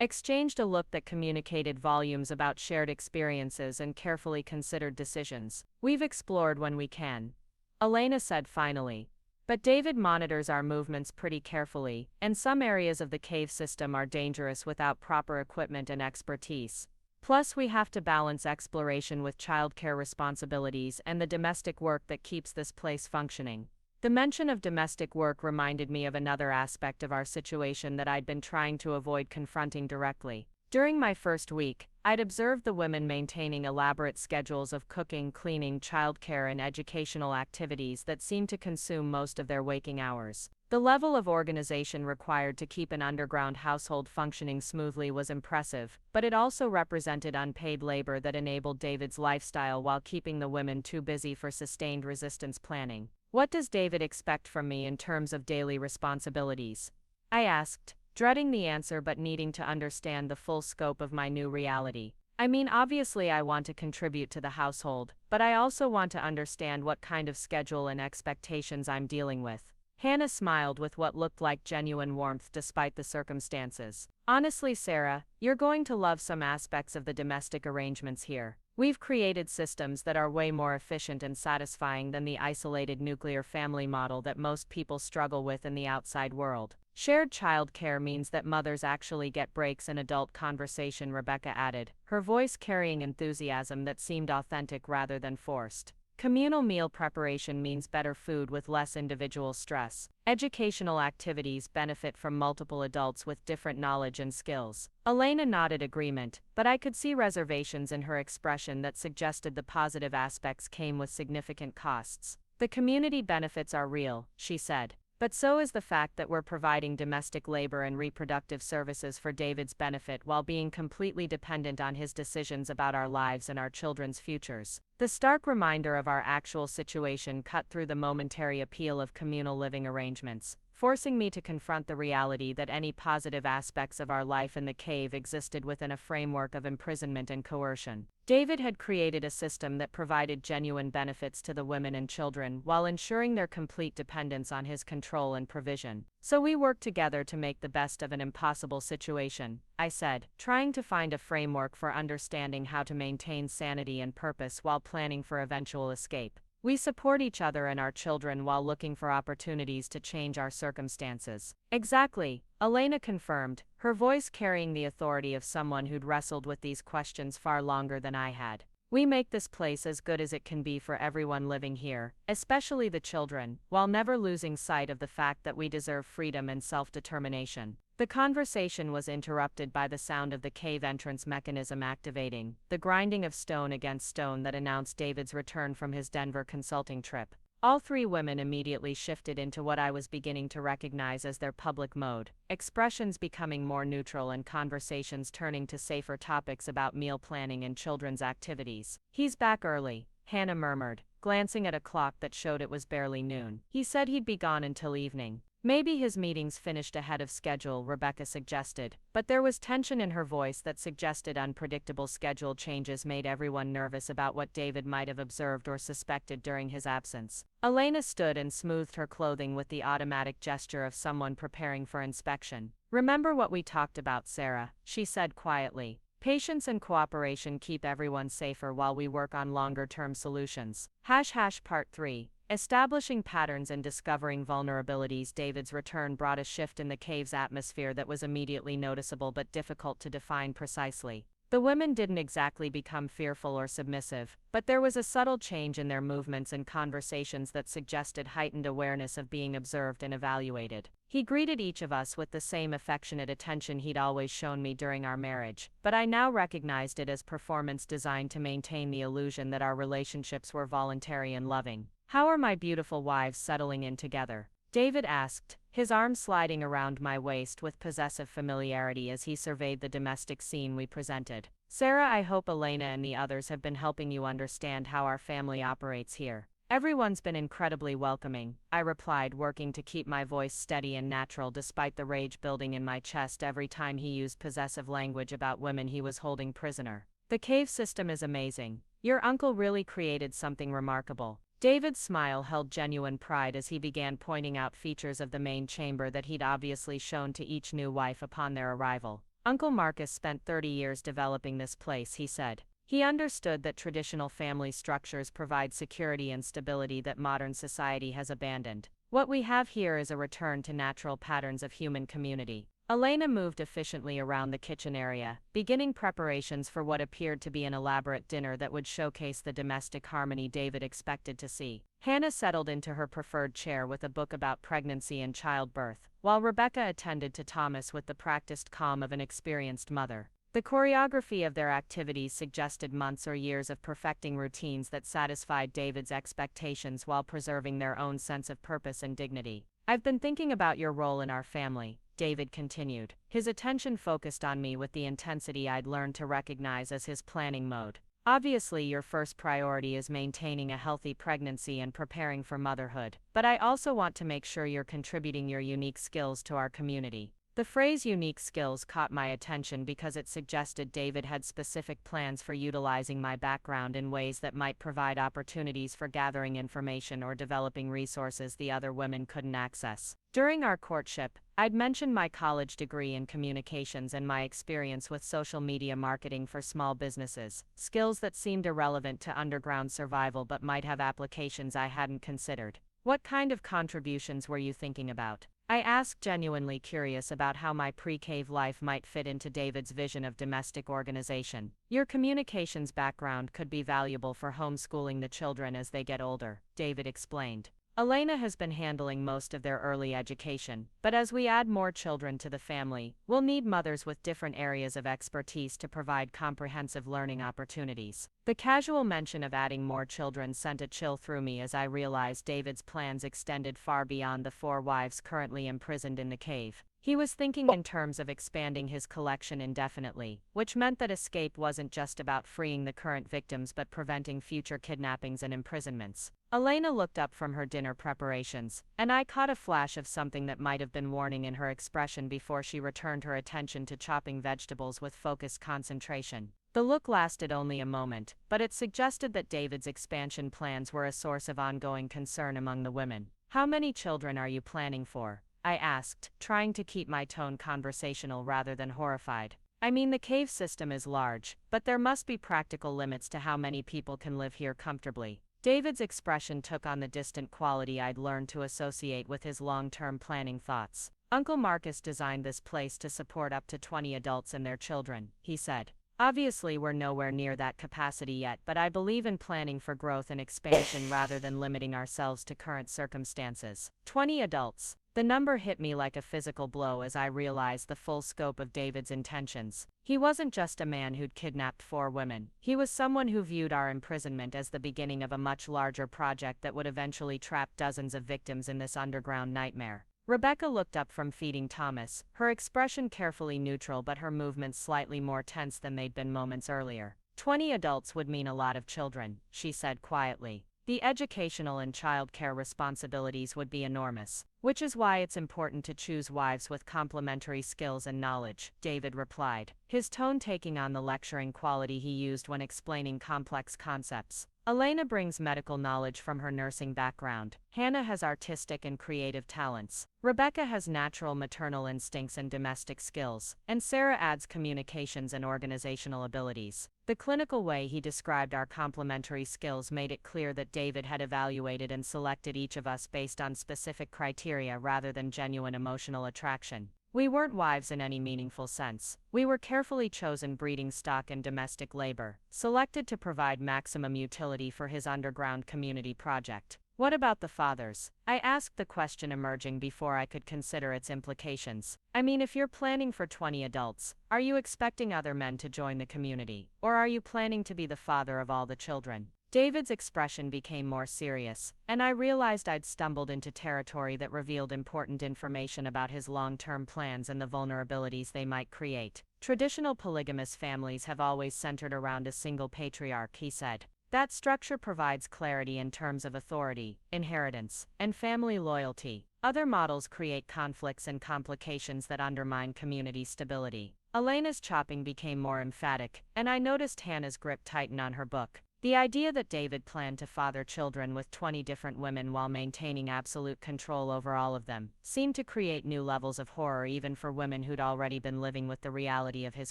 exchanged a look that communicated volumes about shared experiences and carefully considered decisions. "We've explored when we can," Elena said finally. "But David monitors our movements pretty carefully, and some areas of the cave system are dangerous without proper equipment and expertise. Plus, we have to balance exploration with childcare responsibilities and the domestic work that keeps this place functioning." The mention of domestic work reminded me of another aspect of our situation that I'd been trying to avoid confronting directly. During my first week, I'd observed the women maintaining elaborate schedules of cooking, cleaning, childcare, and educational activities that seemed to consume most of their waking hours. The level of organization required to keep an underground household functioning smoothly was impressive, but it also represented unpaid labor that enabled David's lifestyle while keeping the women too busy for sustained resistance planning. "What does David expect from me in terms of daily responsibilities?" I asked, dreading the answer but needing to understand the full scope of my new reality. "I mean, obviously I want to contribute to the household, but I also want to understand what kind of schedule and expectations I'm dealing with." Hannah smiled with what looked like genuine warmth despite the circumstances. "Honestly, Sarah, you're going to love some aspects of the domestic arrangements here. We've created systems that are way more efficient and satisfying than the isolated nuclear family model that most people struggle with in the outside world. Shared childcare means that mothers actually get breaks in adult conversation," Rebecca added, her voice carrying enthusiasm that seemed authentic rather than forced. "Communal meal preparation means better food with less individual stress. Educational activities benefit from multiple adults with different knowledge and skills." Elena nodded agreement, but I could see reservations in her expression that suggested the positive aspects came with significant costs. "The community benefits are real," she said. "But so is the fact that we're providing domestic labor and reproductive services for David's benefit while being completely dependent on his decisions about our lives and our children's futures." The stark reminder of our actual situation cut through the momentary appeal of communal living arrangements, forcing me to confront the reality that any positive aspects of our life in the cave existed within a framework of imprisonment and coercion. David had created a system that provided genuine benefits to the women and children while ensuring their complete dependence on his control and provision. "So we worked together to make the best of an impossible situation," I said, trying to find a framework for understanding how to maintain sanity and purpose while planning for eventual escape. "We support each other and our children while looking for opportunities to change our circumstances." "Exactly," Elena confirmed, her voice carrying the authority of someone who'd wrestled with these questions far longer than I had. "We make this place as good as it can be for everyone living here, especially the children, while never losing sight of the fact that we deserve freedom and self-determination." The conversation was interrupted by the sound of the cave entrance mechanism activating, the grinding of stone against stone that announced David's return from his Denver consulting trip. All three women immediately shifted into what I was beginning to recognize as their public mode, expressions becoming more neutral and conversations turning to safer topics about meal planning and children's activities. "He's back early," Hannah murmured, glancing at a clock that showed it was barely noon. "He said he'd be gone until evening." "Maybe his meetings finished ahead of schedule," Rebecca suggested, but there was tension in her voice that suggested unpredictable schedule changes made everyone nervous about what David might have observed or suspected during his absence. Elena stood and smoothed her clothing with the automatic gesture of someone preparing for inspection. "Remember what we talked about, Sarah," she said quietly. "Patience and cooperation keep everyone safer while we work on longer-term solutions." Part 3. Establishing patterns and discovering vulnerabilities. David's return brought a shift in the cave's atmosphere that was immediately noticeable but difficult to define precisely. The women didn't exactly become fearful or submissive, but there was a subtle change in their movements and conversations that suggested heightened awareness of being observed and evaluated. He greeted each of us with the same affectionate attention he'd always shown me during our marriage, but I now recognized it as performance designed to maintain the illusion that our relationships were voluntary and loving. "How are my beautiful wives settling in together?" David asked, his arm sliding around my waist with possessive familiarity as he surveyed the domestic scene we presented. "Sarah, I hope Elena and the others have been helping you understand how our family operates here." "Everyone's been incredibly welcoming," I replied, working to keep my voice steady and natural despite the rage building in my chest every time he used possessive language about women he was holding prisoner. "The cave system is amazing. Your uncle really created something remarkable." David's smile held genuine pride as he began pointing out features of the main chamber that he'd obviously shown to each new wife upon their arrival. "Uncle Marcus spent 30 years developing this place," he said. "He understood that traditional family structures provide security and stability that modern society has abandoned. What we have here is a return to natural patterns of human community." Elena moved efficiently around the kitchen area, beginning preparations for what appeared to be an elaborate dinner that would showcase the domestic harmony David expected to see. Hannah settled into her preferred chair with a book about pregnancy and childbirth, while Rebecca attended to Thomas with the practiced calm of an experienced mother. The choreography of their activities suggested months or years of perfecting routines that satisfied David's expectations while preserving their own sense of purpose and dignity. "I've been thinking about your role in our family," David continued, his attention focused on me with the intensity I'd learned to recognize as his planning mode. "Obviously, your first priority is maintaining a healthy pregnancy and preparing for motherhood, but I also want to make sure you're contributing your unique skills to our community." The phrase "unique skills" caught my attention because it suggested David had specific plans for utilizing my background in ways that might provide opportunities for gathering information or developing resources the other women couldn't access. During our courtship, I'd mentioned my college degree in communications and my experience with social media marketing for small businesses, skills that seemed irrelevant to underground survival but might have applications I hadn't considered. "What kind of contributions were you thinking about?" I asked, genuinely curious about how my pre-cave life might fit into David's vision of domestic organization. "Your communications background could be valuable for homeschooling the children as they get older," David explained. "Elena has been handling most of their early education, but as we add more children to the family, we'll need mothers with different areas of expertise to provide comprehensive learning opportunities." The casual mention of adding more children sent a chill through me as I realized David's plans extended far beyond the 4 wives currently imprisoned in the cave. He was thinking in terms of expanding his collection indefinitely, which meant that escape wasn't just about freeing the current victims but preventing future kidnappings and imprisonments. Elena looked up from her dinner preparations, and I caught a flash of something that might have been warning in her expression before she returned her attention to chopping vegetables with focused concentration. The look lasted only a moment, but it suggested that David's expansion plans were a source of ongoing concern among the women. "How many children are you planning for?" I asked, trying to keep my tone conversational rather than horrified. "I mean, the cave system is large, but there must be practical limits to how many people can live here comfortably." David's expression took on the distant quality I'd learned to associate with his long-term planning thoughts. "Uncle Marcus designed this place to support up to 20 adults and their children," he said. "Obviously, we're nowhere near that capacity yet, but I believe in planning for growth and expansion rather than limiting ourselves to current circumstances." 20 adults. The number hit me like a physical blow as I realized the full scope of David's intentions. He wasn't just a man who'd kidnapped 4 women. He was someone who viewed our imprisonment as the beginning of a much larger project that would eventually trap dozens of victims in this underground nightmare. Rebecca looked up from feeding Thomas, her expression carefully neutral but her movements slightly more tense than they'd been moments earlier. 20 adults would mean a lot of children," she said quietly. "The educational and childcare responsibilities would be enormous, which is why it's important to choose wives with complementary skills and knowledge," David replied, his tone taking on the lecturing quality he used when explaining complex concepts. Elena brings medical knowledge from her nursing background. Hannah has artistic and creative talents. Rebecca has natural maternal instincts and domestic skills. And Sarah adds communications and organizational abilities. The clinical way he described our complementary skills made it clear that David had evaluated and selected each of us based on specific criteria rather than genuine emotional attraction. We weren't wives in any meaningful sense. We were carefully chosen breeding stock and domestic labor, selected to provide maximum utility for his underground community project. What about the fathers? I asked, the question emerging before I could consider its implications. I mean, if you're planning for 20 adults, are you expecting other men to join the community? Or are you planning to be the father of all the children? David's expression became more serious, and I realized I'd stumbled into territory that revealed important information about his long-term plans and the vulnerabilities they might create. Traditional polygamous families have always centered around a single patriarch, he said. That structure provides clarity in terms of authority, inheritance, and family loyalty. Other models create conflicts and complications that undermine community stability. Elena's chopping became more emphatic, and I noticed Hannah's grip tighten on her book. The idea that David planned to father children with 20 different women while maintaining absolute control over all of them seemed to create new levels of horror even for women who'd already been living with the reality of his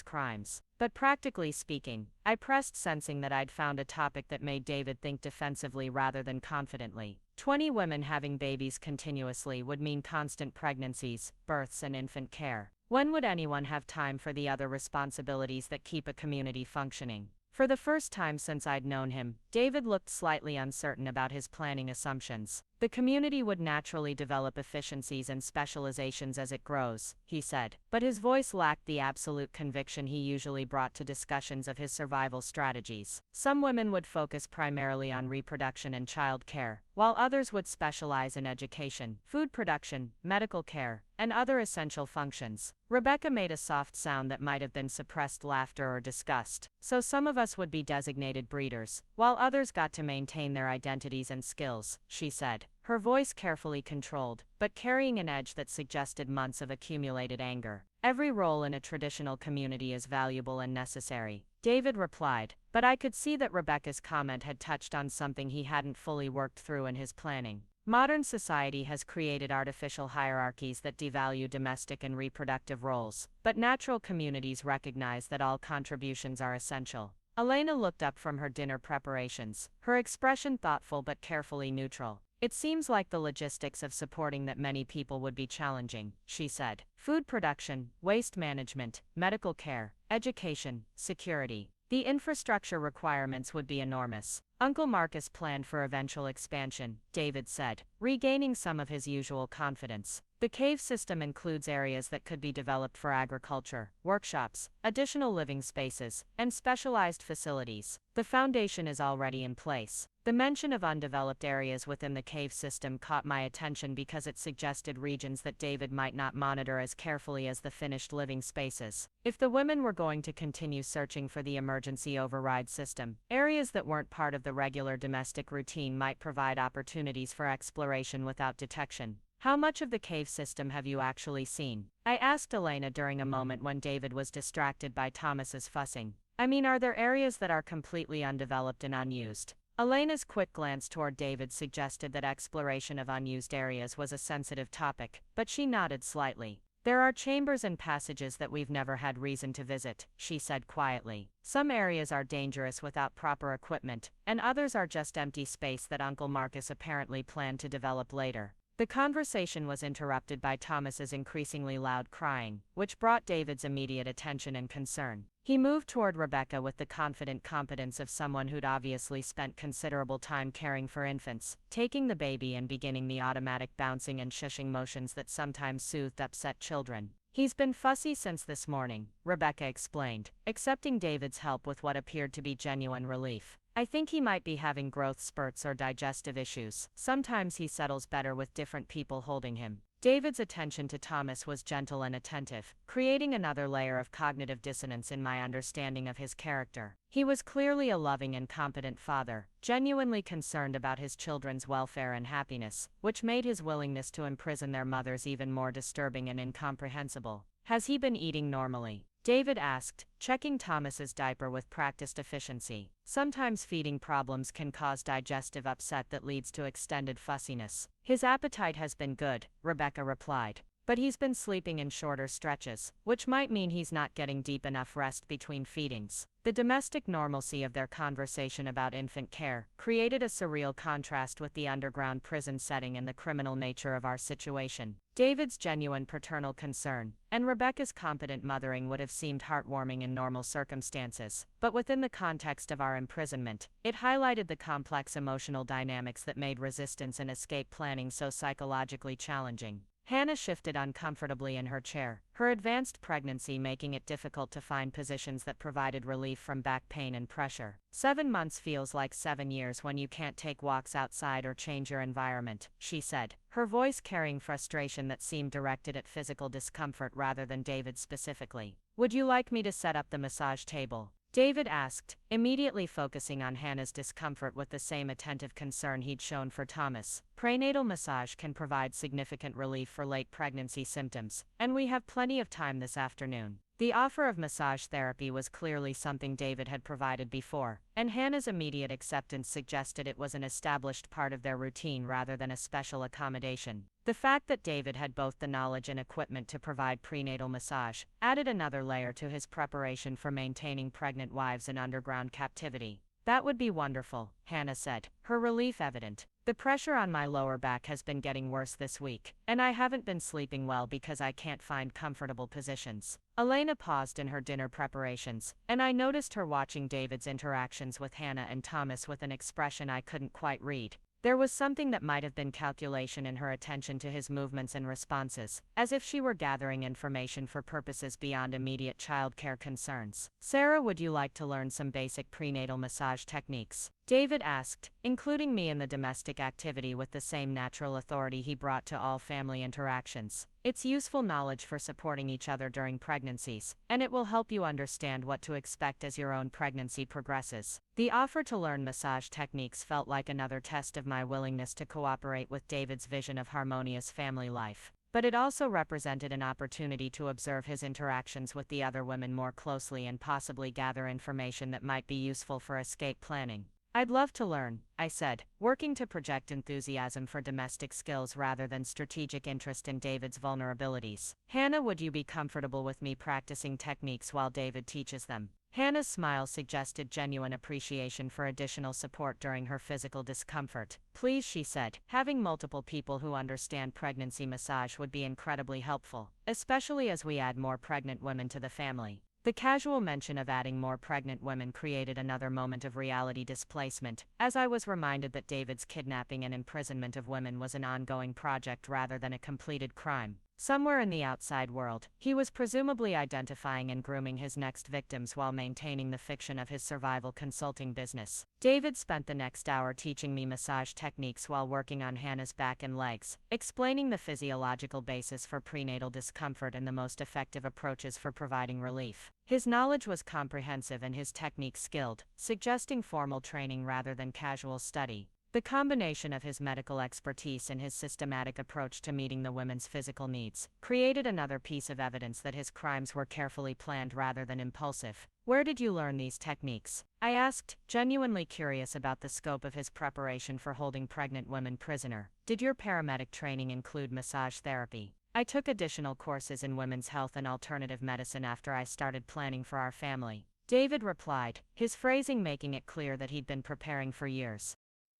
crimes. But practically speaking, I pressed, sensing that I'd found a topic that made David think defensively rather than confidently. 20 women having babies continuously would mean constant pregnancies, births, and infant care. When would anyone have time for the other responsibilities that keep a community functioning? For the first time since I'd known him, David looked slightly uncertain about his planning assumptions. The community would naturally develop efficiencies and specializations as it grows, he said, but his voice lacked the absolute conviction he usually brought to discussions of his survival strategies. Some women would focus primarily on reproduction and child care, while others would specialize in education, food production, medical care, and other essential functions. Rebecca made a soft sound that might have been suppressed laughter or disgust. So some of us would be designated breeders, while others got to maintain their identities and skills, she said, her voice carefully controlled, but carrying an edge that suggested months of accumulated anger. Every role in a traditional community is valuable and necessary, David replied, but I could see that Rebecca's comment had touched on something he hadn't fully worked through in his planning. Modern society has created artificial hierarchies that devalue domestic and reproductive roles, but natural communities recognize that all contributions are essential. Elena looked up from her dinner preparations, her expression thoughtful but carefully neutral. It seems like the logistics of supporting that many people would be challenging, she said. Food production, waste management, medical care, education, security. The infrastructure requirements would be enormous. Uncle Marcus planned for eventual expansion, David said, regaining some of his usual confidence. The cave system includes areas that could be developed for agriculture, workshops, additional living spaces, and specialized facilities. The foundation is already in place. The mention of undeveloped areas within the cave system caught my attention because it suggested regions that David might not monitor as carefully as the finished living spaces. If the women were going to continue searching for the emergency override system, areas that weren't part of the regular domestic routine might provide opportunities for exploration without detection. How much of the cave system have you actually seen? I asked Elena during a moment when David was distracted by Thomas's fussing. I mean, are there areas that are completely undeveloped and unused? Elena's quick glance toward David suggested that exploration of unused areas was a sensitive topic, but she nodded slightly. There are chambers and passages that we've never had reason to visit, she said quietly. Some areas are dangerous without proper equipment, and others are just empty space that Uncle Marcus apparently planned to develop later. The conversation was interrupted by Thomas's increasingly loud crying, which brought David's immediate attention and concern. He moved toward Rebecca with the confident competence of someone who'd obviously spent considerable time caring for infants, taking the baby and beginning the automatic bouncing and shushing motions that sometimes soothed upset children. He's been fussy since this morning, Rebecca explained, accepting David's help with what appeared to be genuine relief. I think he might be having growth spurts or digestive issues. Sometimes he settles better with different people holding him. David's attention to Thomas was gentle and attentive, creating another layer of cognitive dissonance in my understanding of his character. He was clearly a loving and competent father, genuinely concerned about his children's welfare and happiness, which made his willingness to imprison their mothers even more disturbing and incomprehensible. Has he been eating normally? David asked, checking Thomas's diaper with practiced efficiency. Sometimes feeding problems can cause digestive upset that leads to extended fussiness. His appetite has been good, Rebecca replied. But he's been sleeping in shorter stretches, which might mean he's not getting deep enough rest between feedings. The domestic normalcy of their conversation about infant care created a surreal contrast with the underground prison setting and the criminal nature of our situation. David's genuine paternal concern and Rebecca's competent mothering would have seemed heartwarming in normal circumstances, but within the context of our imprisonment, it highlighted the complex emotional dynamics that made resistance and escape planning so psychologically challenging. Hannah shifted uncomfortably in her chair, her advanced pregnancy making it difficult to find positions that provided relief from back pain and pressure. 7 months feels like 7 years when you can't take walks outside or change your environment, she said, her voice carrying frustration that seemed directed at physical discomfort rather than David specifically. Would you like me to set up the massage table? David asked, immediately focusing on Hannah's discomfort with the same attentive concern he'd shown for Thomas. Prenatal massage can provide significant relief for late pregnancy symptoms, and we have plenty of time this afternoon. The offer of massage therapy was clearly something David had provided before, and Hannah's immediate acceptance suggested it was an established part of their routine rather than a special accommodation. The fact that David had both the knowledge and equipment to provide prenatal massage added another layer to his preparation for maintaining pregnant wives in underground captivity. That would be wonderful, Hannah said, her relief evident. The pressure on my lower back has been getting worse this week, and I haven't been sleeping well because I can't find comfortable positions. Elena paused in her dinner preparations, and I noticed her watching David's interactions with Hannah and Thomas with an expression I couldn't quite read. There was something that might have been calculation in her attention to his movements and responses, as if she were gathering information for purposes beyond immediate childcare concerns. Sarah, would you like to learn some basic prenatal massage techniques? David asked, including me in the domestic activity with the same natural authority he brought to all family interactions. It's useful knowledge for supporting each other during pregnancies, and it will help you understand what to expect as your own pregnancy progresses. The offer to learn massage techniques felt like another test of my willingness to cooperate with David's vision of harmonious family life. But it also represented an opportunity to observe his interactions with the other women more closely and possibly gather information that might be useful for escape planning. I'd love to learn, I said, working to project enthusiasm for domestic skills rather than strategic interest in David's vulnerabilities. Hannah, would you be comfortable with me practicing techniques while David teaches them? Hannah's smile suggested genuine appreciation for additional support during her physical discomfort. Please, she said, having multiple people who understand pregnancy massage would be incredibly helpful, especially as we add more pregnant women to the family. The casual mention of adding more pregnant women created another moment of reality displacement, as I was reminded that David's kidnapping and imprisonment of women was an ongoing project rather than a completed crime. Somewhere in the outside world, he was presumably identifying and grooming his next victims while maintaining the fiction of his survival consulting business. David spent the next hour teaching me massage techniques while working on Hannah's back and legs, explaining the physiological basis for prenatal discomfort and the most effective approaches for providing relief. His knowledge was comprehensive and his techniques skilled, suggesting formal training rather than casual study. The combination of his medical expertise and his systematic approach to meeting the women's physical needs created another piece of evidence that his crimes were carefully planned rather than impulsive. Where did you learn these techniques? I asked, genuinely curious about the scope of his preparation for holding pregnant women prisoner. Did your paramedic training include massage therapy? I took additional courses in women's health and alternative medicine after I started planning for our family. David replied, his phrasing making it clear that he'd been preparing for years.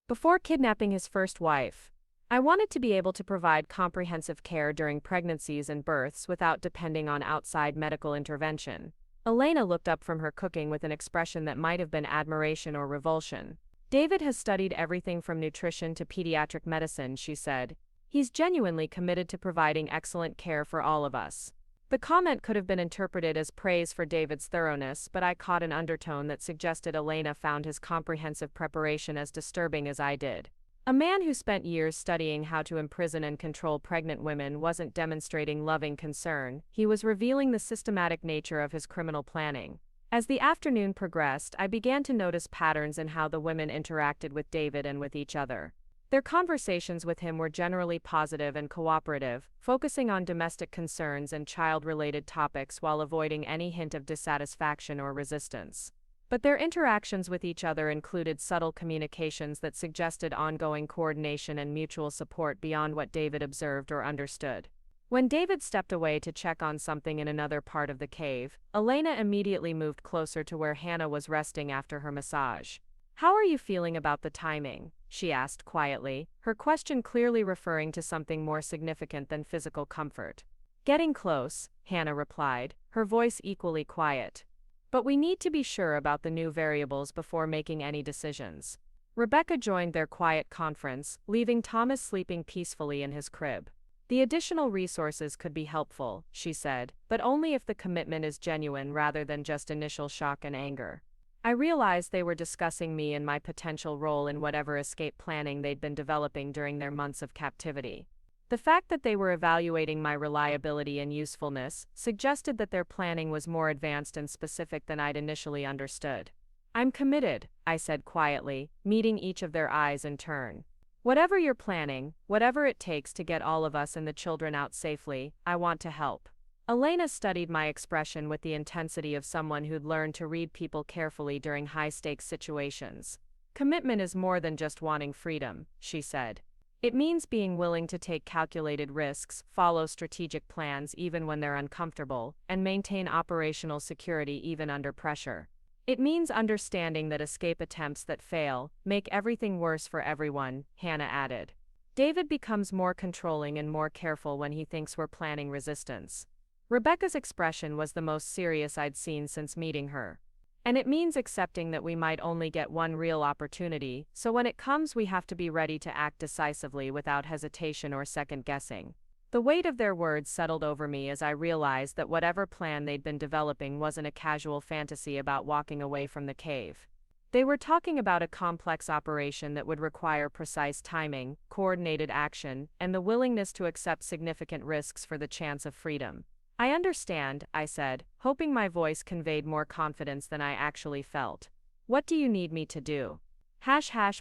Before kidnapping his first wife, I wanted to be able to provide comprehensive care during pregnancies and births without depending on outside medical intervention. Elena looked up from her cooking with an expression that might have been admiration or revulsion. David has studied everything from nutrition to pediatric medicine, she said. He's genuinely committed to providing excellent care for all of us. The comment could have been interpreted as praise for David's thoroughness, but I caught an undertone that suggested Elena found his comprehensive preparation as disturbing as I did. A man who spent years studying how to imprison and control pregnant women wasn't demonstrating loving concern, he was revealing the systematic nature of his criminal planning. As the afternoon progressed, I began to notice patterns in how the women interacted with David and with each other. Their conversations with him were generally positive and cooperative, focusing on domestic concerns and child-related topics while avoiding any hint of dissatisfaction or resistance. But their interactions with each other included subtle communications that suggested ongoing coordination and mutual support beyond what David observed or understood. When David stepped away to check on something in another part of the cave, Elena immediately moved closer to where Hannah was resting after her massage. "How are you feeling about the timing?" she asked quietly, her question clearly referring to something more significant than physical comfort. "Getting close," Hannah replied, her voice equally quiet. "But we need to be sure about the new variables before making any decisions." Rebecca joined their quiet conference, leaving Thomas sleeping peacefully in his crib. "The additional resources could be helpful," she said, "but only if the commitment is genuine rather than just initial shock and anger." I realized they were discussing me and my potential role in whatever escape planning they'd been developing during their months of captivity. The fact that they were evaluating my reliability and usefulness suggested that their planning was more advanced and specific than I'd initially understood. "I'm committed," I said quietly, meeting each of their eyes in turn. "Whatever you're planning, whatever it takes to get all of us and the children out safely, I want to help." Elena studied my expression with the intensity of someone who'd learned to read people carefully during high-stakes situations. "Commitment is more than just wanting freedom," she said. "It means being willing to take calculated risks, follow strategic plans even when they're uncomfortable, and maintain operational security even under pressure. It means understanding that escape attempts that fail make everything worse for everyone," Hannah added. "David becomes more controlling and more careful when he thinks we're planning resistance." Rebecca's expression was the most serious I'd seen since meeting her. "And it means accepting that we might only get one real opportunity, so when it comes we have to be ready to act decisively without hesitation or second-guessing." The weight of their words settled over me as I realized that whatever plan they'd been developing wasn't a casual fantasy about walking away from the cave. They were talking about a complex operation that would require precise timing, coordinated action, and the willingness to accept significant risks for the chance of freedom. "I understand," I said, hoping my voice conveyed more confidence than I actually felt. "What do you need me to do?"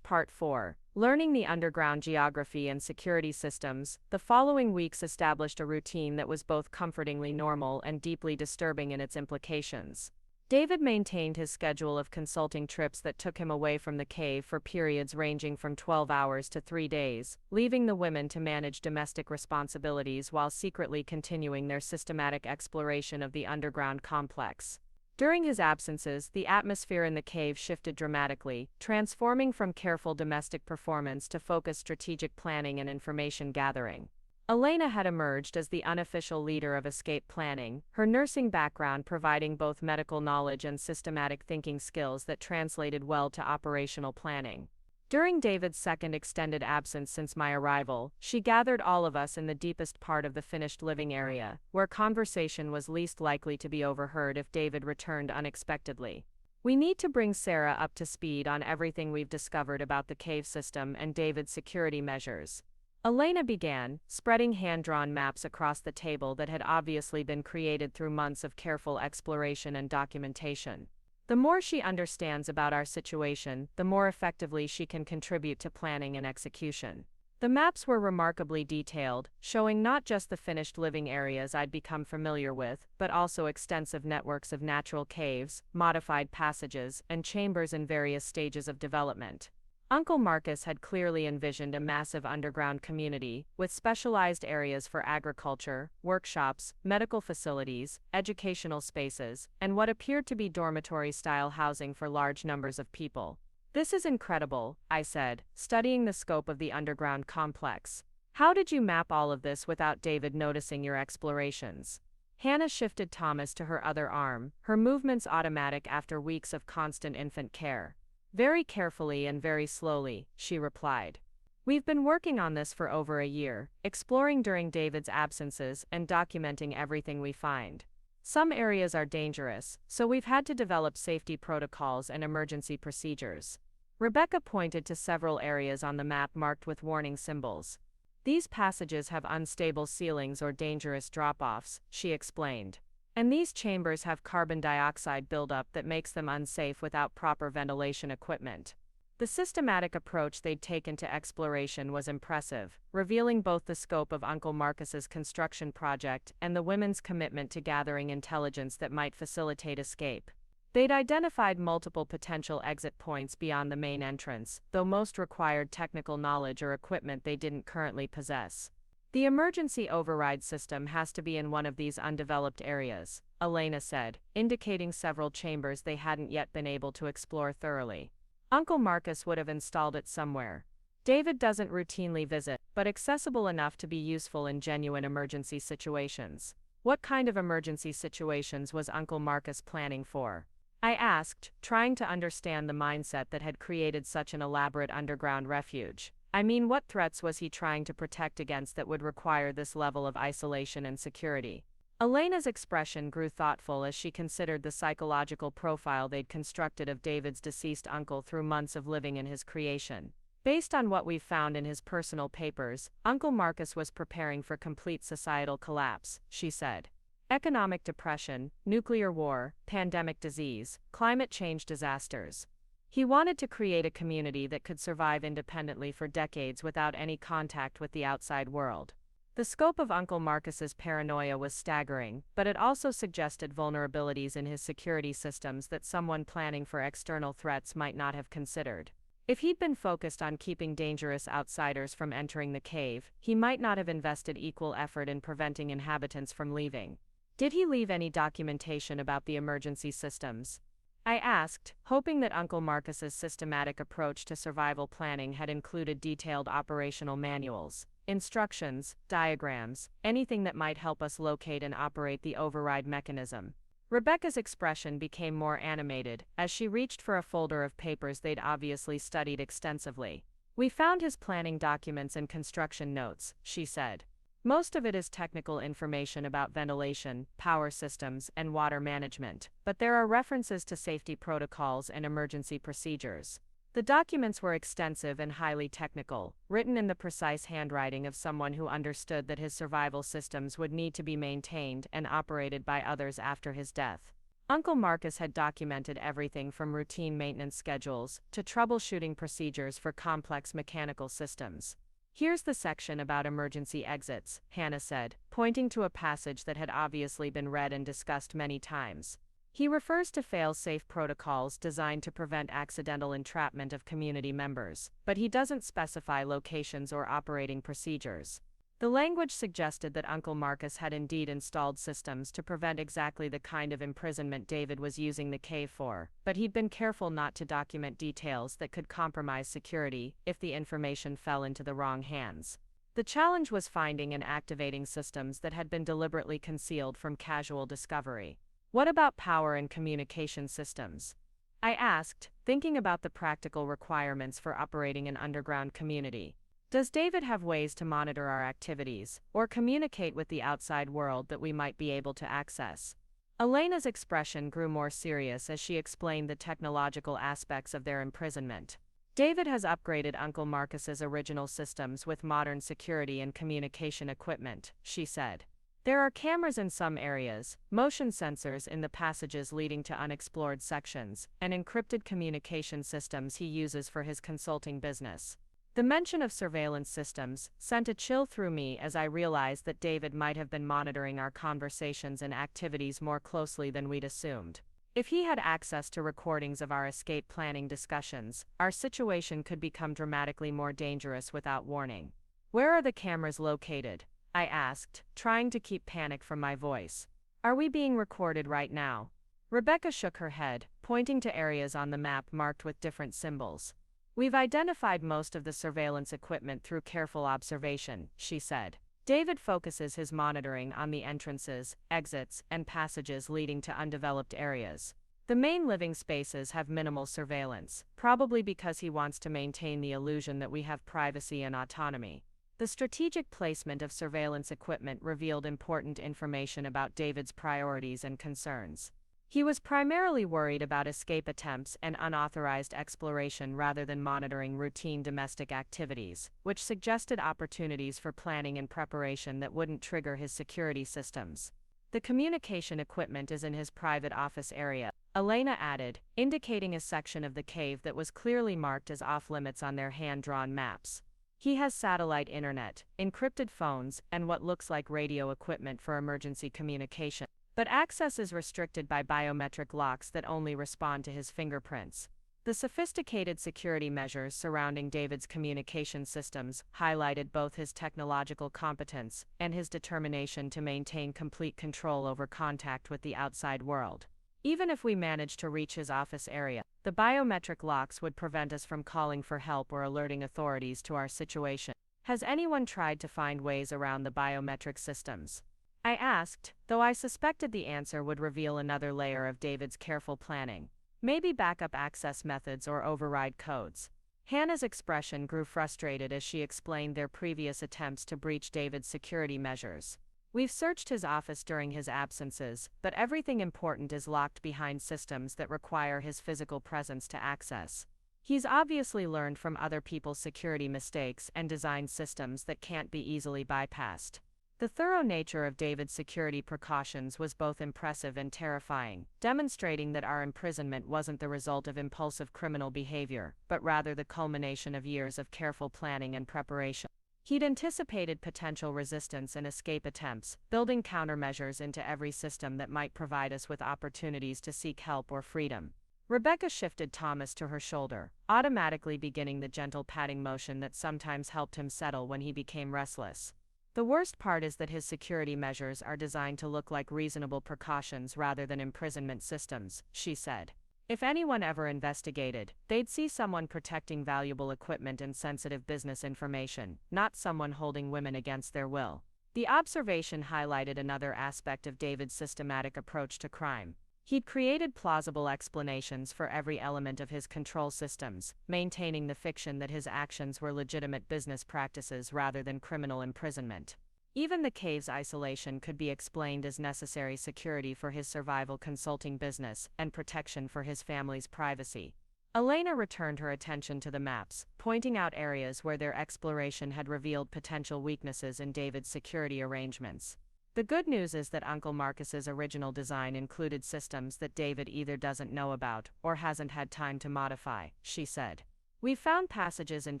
Part 4. Learning the underground geography and security systems, the following weeks established a routine that was both comfortingly normal and deeply disturbing in its implications. David maintained his schedule of consulting trips that took him away from the cave for periods ranging from 12 hours to 3 days, leaving the women to manage domestic responsibilities while secretly continuing their systematic exploration of the underground complex. During his absences, the atmosphere in the cave shifted dramatically, transforming from careful domestic performance to focused strategic planning and information gathering. Elena had emerged as the unofficial leader of escape planning, her nursing background providing both medical knowledge and systematic thinking skills that translated well to operational planning. During David's second extended absence since my arrival, she gathered all of us in the deepest part of the finished living area, where conversation was least likely to be overheard if David returned unexpectedly. "We need to bring Sarah up to speed on everything we've discovered about the cave system and David's security measures." Elena began, spreading hand-drawn maps across the table that had obviously been created through months of careful exploration and documentation. "The more she understands about our situation, the more effectively she can contribute to planning and execution." The maps were remarkably detailed, showing not just the finished living areas I'd become familiar with, but also extensive networks of natural caves, modified passages, and chambers in various stages of development. Uncle Marcus had clearly envisioned a massive underground community, with specialized areas for agriculture, workshops, medical facilities, educational spaces, and what appeared to be dormitory-style housing for large numbers of people. "This is incredible," I said, studying the scope of the underground complex. "How did you map all of this without David noticing your explorations?" Hannah shifted Thomas to her other arm, her movements automatic after weeks of constant infant care. "Very carefully and very slowly," she replied. "We've been working on this for over a year, exploring during David's absences and documenting everything we find. Some areas are dangerous, so we've had to develop safety protocols and emergency procedures." Rebecca pointed to several areas on the map marked with warning symbols. "These passages have unstable ceilings or dangerous drop-offs," she explained. "And these chambers have carbon dioxide buildup that makes them unsafe without proper ventilation equipment." The systematic approach they'd taken to exploration was impressive, revealing both the scope of Uncle Marcus's construction project and the women's commitment to gathering intelligence that might facilitate escape. They'd identified multiple potential exit points beyond the main entrance, though most required technical knowledge or equipment they didn't currently possess. The emergency override system has to be in one of these undeveloped areas, Elena said, indicating several chambers they hadn't yet been able to explore thoroughly. Uncle Marcus would have installed it somewhere. David doesn't routinely visit, but accessible enough to be useful in genuine emergency situations. What kind of emergency situations was Uncle Marcus planning for? I asked, trying to understand the mindset that had created such an elaborate underground refuge. I mean, what threats was he trying to protect against that would require this level of isolation and security? Elena's expression grew thoughtful as she considered the psychological profile they'd constructed of David's deceased uncle through months of living in his creation. Based on what we've found in his personal papers, Uncle Marcus was preparing for complete societal collapse, she said. Economic depression, nuclear war, pandemic disease, climate change disasters. He wanted to create a community that could survive independently for decades without any contact with the outside world. The scope of Uncle Marcus's paranoia was staggering, but it also suggested vulnerabilities in his security systems that someone planning for external threats might not have considered. If he'd been focused on keeping dangerous outsiders from entering the cave, he might not have invested equal effort in preventing inhabitants from leaving. Did he leave any documentation about the emergency systems? I asked, hoping that Uncle Marcus's systematic approach to survival planning had included detailed operational manuals, instructions, diagrams, anything that might help us locate and operate the override mechanism. Rebecca's expression became more animated as she reached for a folder of papers they'd obviously studied extensively. We found his planning documents and construction notes, she said. Most of it is technical information about ventilation, power systems, and water management, but there are references to safety protocols and emergency procedures. The documents were extensive and highly technical, written in the precise handwriting of someone who understood that his survival systems would need to be maintained and operated by others after his death. Uncle Marcus had documented everything from routine maintenance schedules to troubleshooting procedures for complex mechanical systems. Here's the section about emergency exits, Hannah said, pointing to a passage that had obviously been read and discussed many times. He refers to fail-safe protocols designed to prevent accidental entrapment of community members, but he doesn't specify locations or operating procedures. The language suggested that Uncle Marcus had indeed installed systems to prevent exactly the kind of imprisonment David was using the cave for, but he'd been careful not to document details that could compromise security if the information fell into the wrong hands. The challenge was finding and activating systems that had been deliberately concealed from casual discovery. What about power and communication systems? I asked, thinking about the practical requirements for operating an underground community. Does David have ways to monitor our activities, or communicate with the outside world that we might be able to access? Elena's expression grew more serious as she explained the technological aspects of their imprisonment. David has upgraded Uncle Marcus's original systems with modern security and communication equipment, she said. There are cameras in some areas, motion sensors in the passages leading to unexplored sections, and encrypted communication systems he uses for his consulting business. The mention of surveillance systems sent a chill through me as I realized that David might have been monitoring our conversations and activities more closely than we'd assumed. If he had access to recordings of our escape planning discussions, our situation could become dramatically more dangerous without warning. Where are the cameras located? I asked, trying to keep panic from my voice. Are we being recorded right now? Rebecca shook her head, pointing to areas on the map marked with different symbols. We've identified most of the surveillance equipment through careful observation, she said. David focuses his monitoring on the entrances, exits, and passages leading to undeveloped areas. The main living spaces have minimal surveillance, probably because he wants to maintain the illusion that we have privacy and autonomy. The strategic placement of surveillance equipment revealed important information about David's priorities and concerns. He was primarily worried about escape attempts and unauthorized exploration rather than monitoring routine domestic activities, which suggested opportunities for planning and preparation that wouldn't trigger his security systems. The communication equipment is in his private office area, Elena added, indicating a section of the cave that was clearly marked as off-limits on their hand-drawn maps. He has satellite internet, encrypted phones, and what looks like radio equipment for emergency communication. But access is restricted by biometric locks that only respond to his fingerprints. The sophisticated security measures surrounding David's communication systems highlighted both his technological competence and his determination to maintain complete control over contact with the outside world. Even if we managed to reach his office area, the biometric locks would prevent us from calling for help or alerting authorities to our situation. Has anyone tried to find ways around the biometric systems? I asked, though I suspected the answer would reveal another layer of David's careful planning. Maybe backup access methods or override codes. Hannah's expression grew frustrated as she explained their previous attempts to breach David's security measures. We've searched his office during his absences, but everything important is locked behind systems that require his physical presence to access. He's obviously learned from other people's security mistakes and designed systems that can't be easily bypassed. The thorough nature of David's security precautions was both impressive and terrifying, demonstrating that our imprisonment wasn't the result of impulsive criminal behavior, but rather the culmination of years of careful planning and preparation. He'd anticipated potential resistance and escape attempts, building countermeasures into every system that might provide us with opportunities to seek help or freedom. Rebecca shifted Thomas to her shoulder, automatically beginning the gentle patting motion that sometimes helped him settle when he became restless. The worst part is that his security measures are designed to look like reasonable precautions rather than imprisonment systems, she said. If anyone ever investigated, they'd see someone protecting valuable equipment and sensitive business information, not someone holding women against their will. The observation highlighted another aspect of David's systematic approach to crime. He'd created plausible explanations for every element of his control systems, maintaining the fiction that his actions were legitimate business practices rather than criminal imprisonment. Even the cave's isolation could be explained as necessary security for his survival consulting business and protection for his family's privacy. Elena returned her attention to the maps, pointing out areas where their exploration had revealed potential weaknesses in David's security arrangements. The good news is that Uncle Marcus's original design included systems that David either doesn't know about or hasn't had time to modify, she said. We've found passages and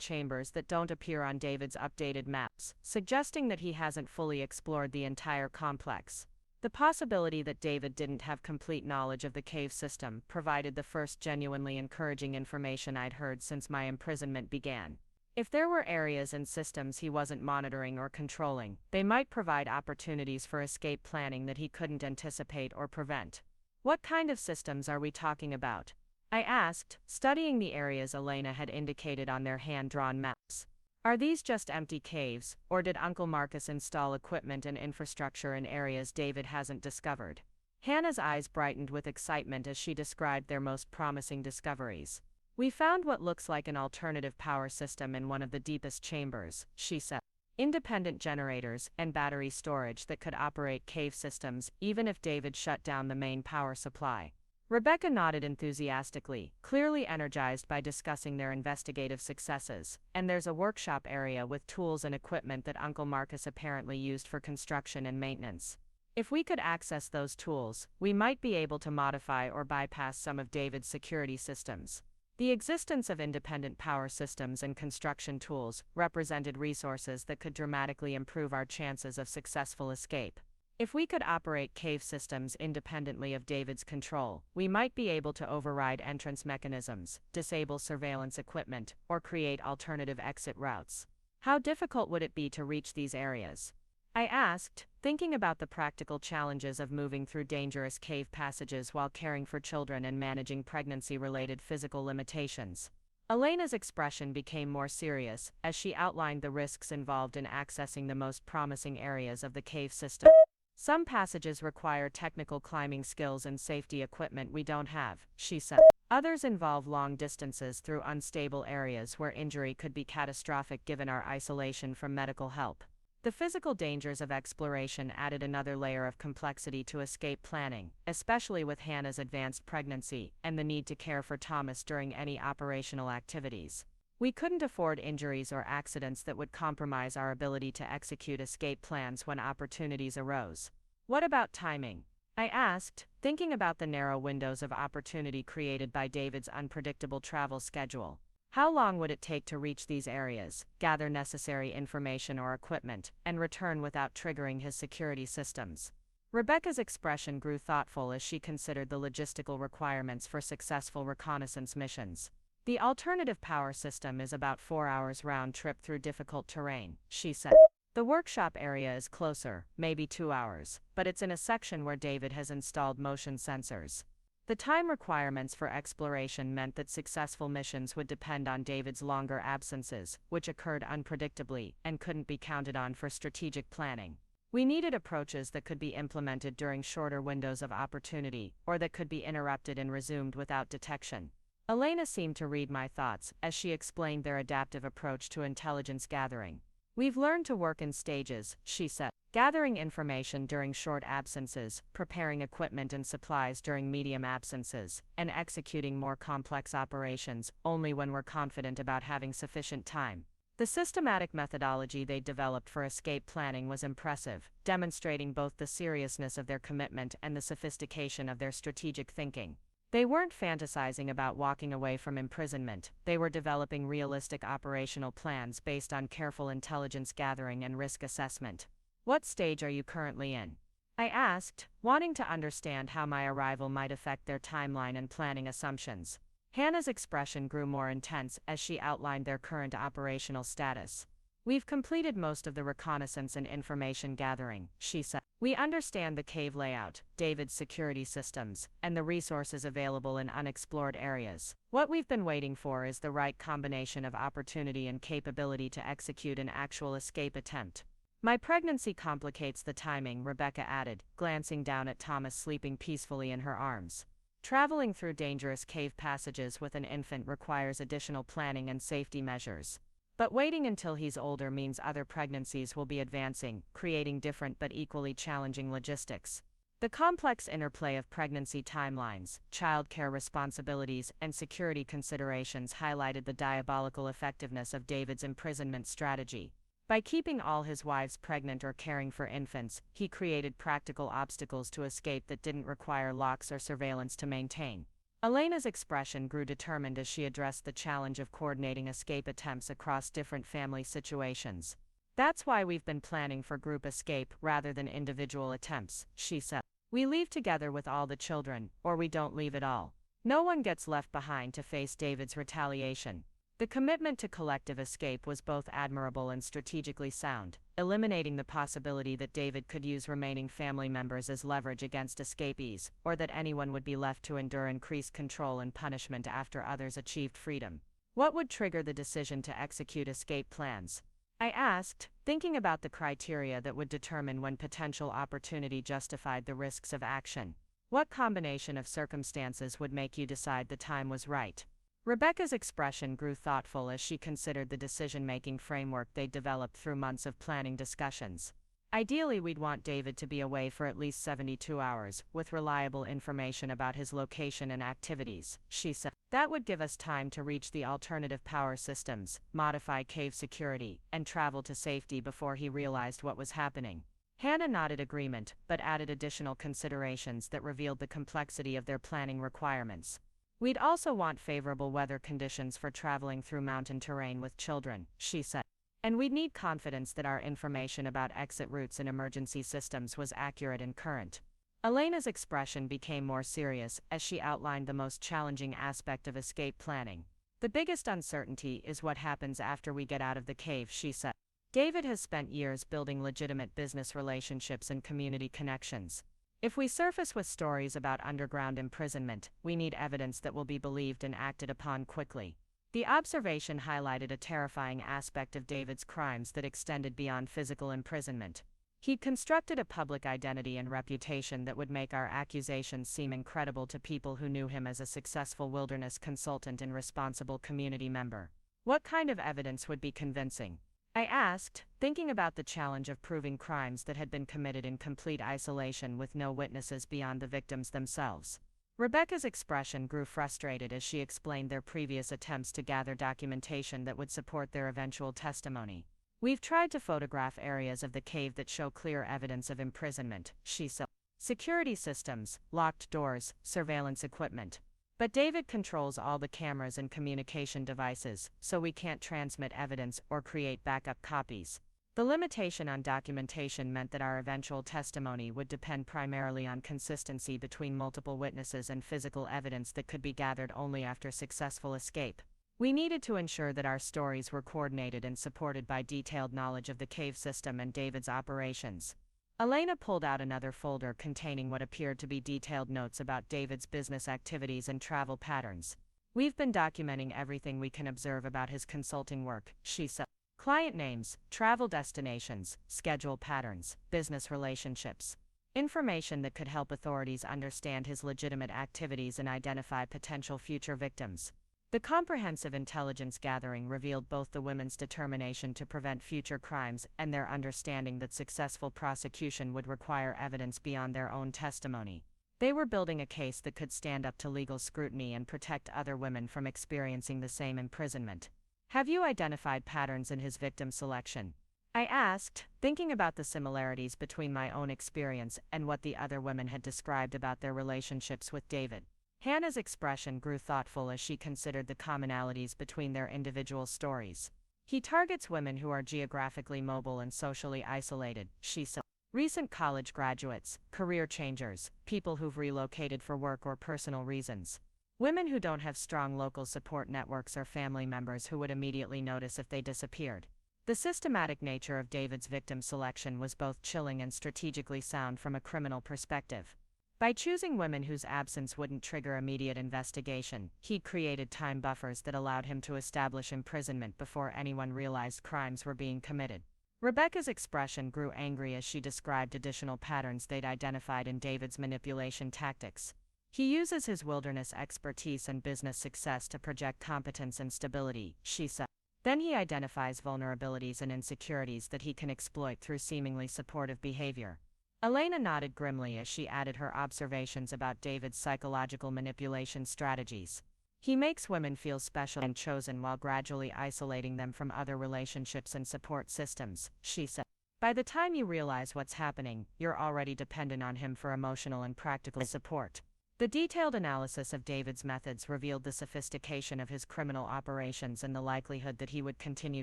chambers that don't appear on David's updated maps, suggesting that he hasn't fully explored the entire complex. The possibility that David didn't have complete knowledge of the cave system provided the first genuinely encouraging information I'd heard since my imprisonment began. If there were areas and systems he wasn't monitoring or controlling, they might provide opportunities for escape planning that he couldn't anticipate or prevent. What kind of systems are we talking about? I asked, studying the areas Elena had indicated on their hand-drawn maps. Are these just empty caves, or did Uncle Marcus install equipment and infrastructure in areas David hasn't discovered? Hannah's eyes brightened with excitement as she described their most promising discoveries. We found what looks like an alternative power system in one of the deepest chambers, she said. Independent generators and battery storage that could operate cave systems even if David shut down the main power supply. Rebecca nodded enthusiastically, clearly energized by discussing their investigative successes, and there's a workshop area with tools and equipment that Uncle Marcus apparently used for construction and maintenance. If we could access those tools, we might be able to modify or bypass some of David's security systems. The existence of independent power systems and construction tools represented resources that could dramatically improve our chances of successful escape. If we could operate cave systems independently of David's control, we might be able to override entrance mechanisms, disable surveillance equipment, or create alternative exit routes. How difficult would it be to reach these areas? I asked, thinking about the practical challenges of moving through dangerous cave passages while caring for children and managing pregnancy-related physical limitations. Elena's expression became more serious as she outlined the risks involved in accessing the most promising areas of the cave system. Some passages require technical climbing skills and safety equipment we don't have, she said. Others involve long distances through unstable areas where injury could be catastrophic given our isolation from medical help. The physical dangers of exploration added another layer of complexity to escape planning, especially with Hannah's advanced pregnancy and the need to care for Thomas during any operational activities. We couldn't afford injuries or accidents that would compromise our ability to execute escape plans when opportunities arose. What about timing? I asked, thinking about the narrow windows of opportunity created by David's unpredictable travel schedule. How long would it take to reach these areas, gather necessary information or equipment, and return without triggering his security systems? Rebecca's expression grew thoughtful as she considered the logistical requirements for successful reconnaissance missions. The alternative power system is about 4 hours round trip through difficult terrain, she said. The workshop area is closer, maybe 2 hours, but it's in a section where David has installed motion sensors. The time requirements for exploration meant that successful missions would depend on David's longer absences, which occurred unpredictably and couldn't be counted on for strategic planning. We needed approaches that could be implemented during shorter windows of opportunity, or that could be interrupted and resumed without detection. Elena seemed to read my thoughts as she explained their adaptive approach to intelligence gathering. We've learned to work in stages, she said, gathering information during short absences, preparing equipment and supplies during medium absences, and executing more complex operations only when we're confident about having sufficient time. The systematic methodology they developed for escape planning was impressive, demonstrating both the seriousness of their commitment and the sophistication of their strategic thinking. They weren't fantasizing about walking away from imprisonment, they were developing realistic operational plans based on careful intelligence gathering and risk assessment. What stage are you currently in? I asked, wanting to understand how my arrival might affect their timeline and planning assumptions. Hannah's expression grew more intense as she outlined their current operational status. We've completed most of the reconnaissance and information gathering, she said. We understand the cave layout, David's security systems, and the resources available in unexplored areas. What we've been waiting for is the right combination of opportunity and capability to execute an actual escape attempt. My pregnancy complicates the timing, Rebecca added, glancing down at Thomas sleeping peacefully in her arms. Traveling through dangerous cave passages with an infant requires additional planning and safety measures. But waiting until he's older means other pregnancies will be advancing, creating different but equally challenging logistics. The complex interplay of pregnancy timelines, childcare responsibilities, and security considerations highlighted the diabolical effectiveness of David's imprisonment strategy. By keeping all his wives pregnant or caring for infants, he created practical obstacles to escape that didn't require locks or surveillance to maintain. Elena's expression grew determined as she addressed the challenge of coordinating escape attempts across different family situations. That's why we've been planning for group escape rather than individual attempts, she said. We leave together with all the children, or we don't leave at all. No one gets left behind to face David's retaliation. The commitment to collective escape was both admirable and strategically sound, eliminating the possibility that David could use remaining family members as leverage against escapees, or that anyone would be left to endure increased control and punishment after others achieved freedom. What would trigger the decision to execute escape plans? I asked, thinking about the criteria that would determine when potential opportunity justified the risks of action. What combination of circumstances would make you decide the time was right? Rebecca's expression grew thoughtful as she considered the decision-making framework they'd developed through months of planning discussions. Ideally, we'd want David to be away for at least 72 hours, with reliable information about his location and activities, she said. That would give us time to reach the alternative power systems, modify cave security, and travel to safety before he realized what was happening. Hannah nodded agreement, but added additional considerations that revealed the complexity of their planning requirements. We'd also want favorable weather conditions for traveling through mountain terrain with children, she said. And we'd need confidence that our information about exit routes and emergency systems was accurate and current. Elena's expression became more serious as she outlined the most challenging aspect of escape planning. The biggest uncertainty is what happens after we get out of the cave, she said. David has spent years building legitimate business relationships and community connections. If we surface with stories about underground imprisonment, we need evidence that will be believed and acted upon quickly. The observation highlighted a terrifying aspect of David's crimes that extended beyond physical imprisonment. He'd constructed a public identity and reputation that would make our accusations seem incredible to people who knew him as a successful wilderness consultant and responsible community member. What kind of evidence would be convincing? I asked, thinking about the challenge of proving crimes that had been committed in complete isolation with no witnesses beyond the victims themselves. Rebecca's expression grew frustrated as she explained their previous attempts to gather documentation that would support their eventual testimony. We've tried to photograph areas of the cave that show clear evidence of imprisonment, she said. security systems, locked doors, surveillance equipment. But David controls all the cameras and communication devices, so we can't transmit evidence or create backup copies. The limitation on documentation meant that our eventual testimony would depend primarily on consistency between multiple witnesses and physical evidence that could be gathered only after successful escape. We needed to ensure that our stories were coordinated and supported by detailed knowledge of the cave system and David's operations. Elena pulled out another folder containing what appeared to be detailed notes about David's business activities and travel patterns. We've been documenting everything we can observe about his consulting work, she said. Client names, travel destinations, schedule patterns, business relationships. Information that could help authorities understand his legitimate activities and identify potential future victims. The comprehensive intelligence gathering revealed both the women's determination to prevent future crimes and their understanding that successful prosecution would require evidence beyond their own testimony. They were building a case that could stand up to legal scrutiny and protect other women from experiencing the same imprisonment. Have you identified patterns in his victim selection? I asked, thinking about the similarities between my own experience and what the other women had described about their relationships with David. Hannah's expression grew thoughtful as she considered the commonalities between their individual stories. He targets women who are geographically mobile and socially isolated, she said. Recent college graduates, career changers, people who've relocated for work or personal reasons. Women who don't have strong local support networks or family members who would immediately notice if they disappeared. The systematic nature of David's victim selection was both chilling and strategically sound from a criminal perspective. By choosing women whose absence wouldn't trigger immediate investigation, he created time buffers that allowed him to establish imprisonment before anyone realized crimes were being committed. Rebecca's expression grew angry as she described additional patterns they'd identified in David's manipulation tactics. He uses his wilderness expertise and business success to project competence and stability, she said. Then he identifies vulnerabilities and insecurities that he can exploit through seemingly supportive behavior. Elena nodded grimly as she added her observations about David's psychological manipulation strategies. He makes women feel special and chosen while gradually isolating them from other relationships and support systems, she said. By the time you realize what's happening, you're already dependent on him for emotional and practical support. The detailed analysis of David's methods revealed the sophistication of his criminal operations and the likelihood that he would continue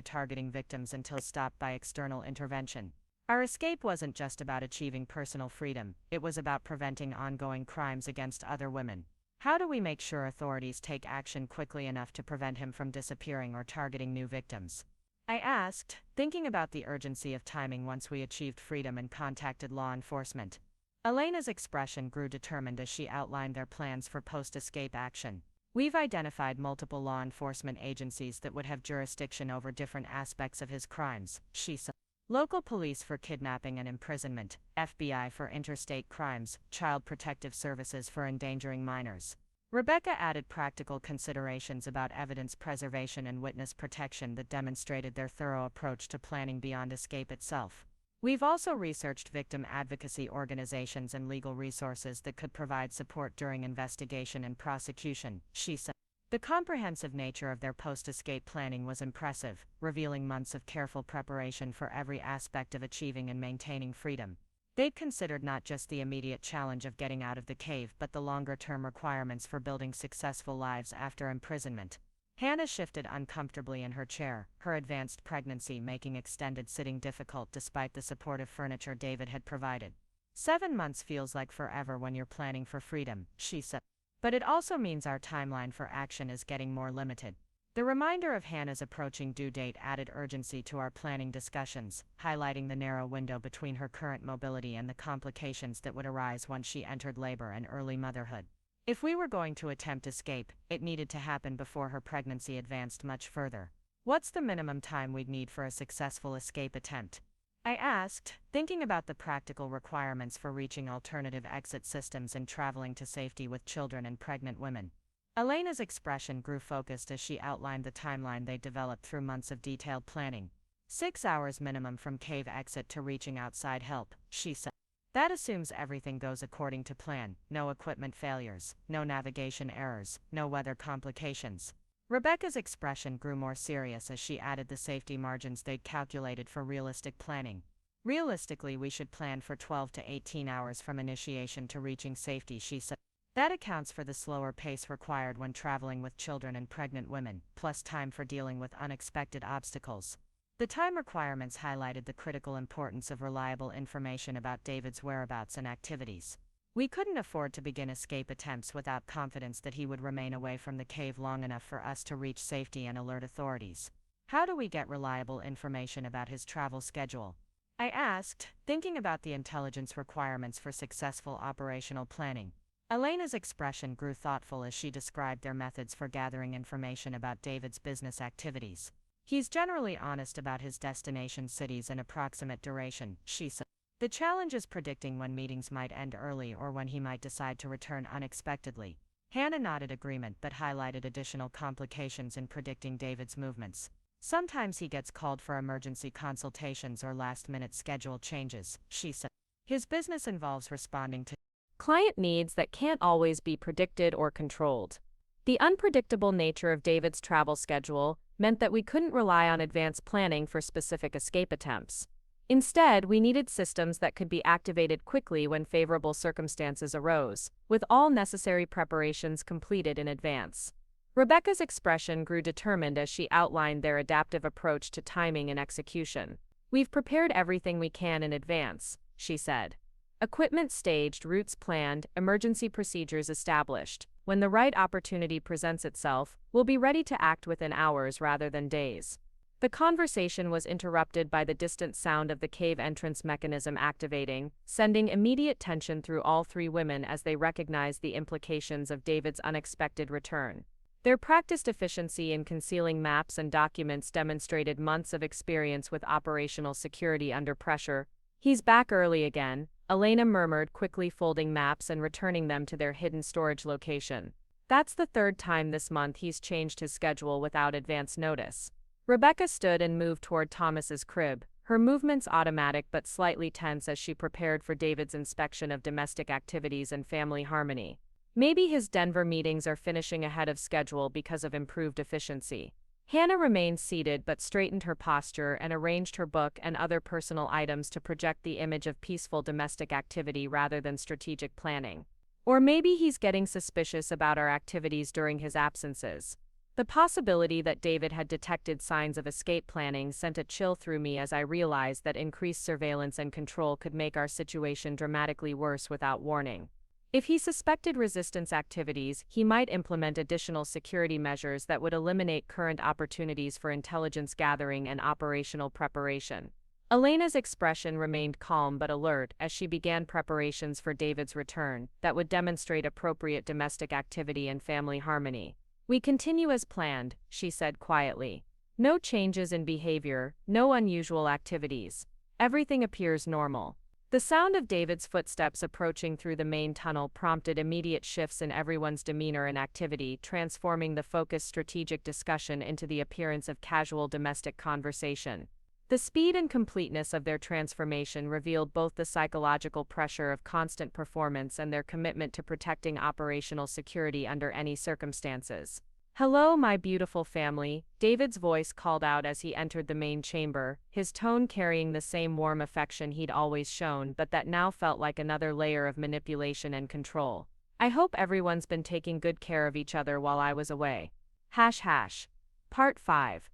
targeting victims until stopped by external intervention. Our escape wasn't just about achieving personal freedom, it was about preventing ongoing crimes against other women. How do we make sure authorities take action quickly enough to prevent him from disappearing or targeting new victims? I asked, thinking about the urgency of timing once we achieved freedom and contacted law enforcement. Elena's expression grew determined as she outlined their plans for post-escape action. We've identified multiple law enforcement agencies that would have jurisdiction over different aspects of his crimes, she said. Local police for kidnapping and imprisonment, FBI for interstate crimes, Child Protective Services for endangering minors. Rebecca added practical considerations about evidence preservation and witness protection that demonstrated their thorough approach to planning beyond escape itself. We've also researched victim advocacy organizations and legal resources that could provide support during investigation and prosecution, she said. The comprehensive nature of their post-escape planning was impressive, revealing months of careful preparation for every aspect of achieving and maintaining freedom. They'd considered not just the immediate challenge of getting out of the cave but the longer-term requirements for building successful lives after imprisonment. Hannah shifted uncomfortably in her chair, her advanced pregnancy making extended sitting difficult despite the supportive furniture David had provided. 7 months feels like forever when you're planning for freedom, she said. But it also means our timeline for action is getting more limited. The reminder of Hannah's approaching due date added urgency to our planning discussions, highlighting the narrow window between her current mobility and the complications that would arise once she entered labor and early motherhood. If we were going to attempt escape, it needed to happen before her pregnancy advanced much further. What's the minimum time we'd need for a successful escape attempt? I asked, thinking about the practical requirements for reaching alternative exit systems and traveling to safety with children and pregnant women. Elena's expression grew focused as she outlined the timeline they developed through months of detailed planning. 6 hours minimum from cave exit to reaching outside help, she said. That assumes everything goes according to plan, no equipment failures, no navigation errors, no weather complications. Rebecca's expression grew more serious as she added the safety margins they'd calculated for realistic planning. Realistically, we should plan for 12 to 18 hours from initiation to reaching safety, she said. That accounts for the slower pace required when traveling with children and pregnant women, plus time for dealing with unexpected obstacles. The time requirements highlighted the critical importance of reliable information about David's whereabouts and activities. We couldn't afford to begin escape attempts without confidence that he would remain away from the cave long enough for us to reach safety and alert authorities. How do we get reliable information about his travel schedule? I asked, thinking about the intelligence requirements for successful operational planning. Elena's expression grew thoughtful as she described their methods for gathering information about David's business activities. He's generally honest about his destination cities and approximate duration, she said. The challenge is predicting when meetings might end early or when he might decide to return unexpectedly. Hannah nodded agreement but highlighted additional complications in predicting David's movements. Sometimes he gets called for emergency consultations or last-minute schedule changes, she said. His business involves responding to client needs that can't always be predicted or controlled. The unpredictable nature of David's travel schedule meant that we couldn't rely on advanced planning for specific escape attempts. Instead, we needed systems that could be activated quickly when favorable circumstances arose, with all necessary preparations completed in advance. Rebecca's expression grew determined as she outlined their adaptive approach to timing and execution. We've prepared everything we can in advance, she said. Equipment staged, routes planned, emergency procedures established. When the right opportunity presents itself, we'll be ready to act within hours rather than days. The conversation was interrupted by the distant sound of the cave entrance mechanism activating, sending immediate tension through all three women as they recognized the implications of David's unexpected return. Their practiced efficiency in concealing maps and documents demonstrated months of experience with operational security under pressure. He's back early again, Elena murmured, quickly folding maps and returning them to their hidden storage location. That's the third time this month he's changed his schedule without advance notice. Rebecca stood and moved toward Thomas's crib, her movements automatic but slightly tense as she prepared for David's inspection of domestic activities and family harmony. Maybe his Denver meetings are finishing ahead of schedule because of improved efficiency. Hannah remained seated but straightened her posture and arranged her book and other personal items to project the image of peaceful domestic activity rather than strategic planning. Or maybe he's getting suspicious about our activities during his absences. The possibility that David had detected signs of escape planning sent a chill through me as I realized that increased surveillance and control could make our situation dramatically worse without warning. If he suspected resistance activities, he might implement additional security measures that would eliminate current opportunities for intelligence gathering and operational preparation. Elena's expression remained calm but alert as she began preparations for David's return that would demonstrate appropriate domestic activity and family harmony. We continue as planned, she said quietly. No changes in behavior, no unusual activities. Everything appears normal. The sound of David's footsteps approaching through the main tunnel prompted immediate shifts in everyone's demeanor and activity, transforming the focused strategic discussion into the appearance of casual domestic conversation. The speed and completeness of their transformation revealed both the psychological pressure of constant performance and their commitment to protecting operational security under any circumstances. "Hello, my beautiful family," David's voice called out as he entered the main chamber, his tone carrying the same warm affection he'd always shown but that now felt like another layer of manipulation and control. "I hope everyone's been taking good care of each other while I was away." Part 5.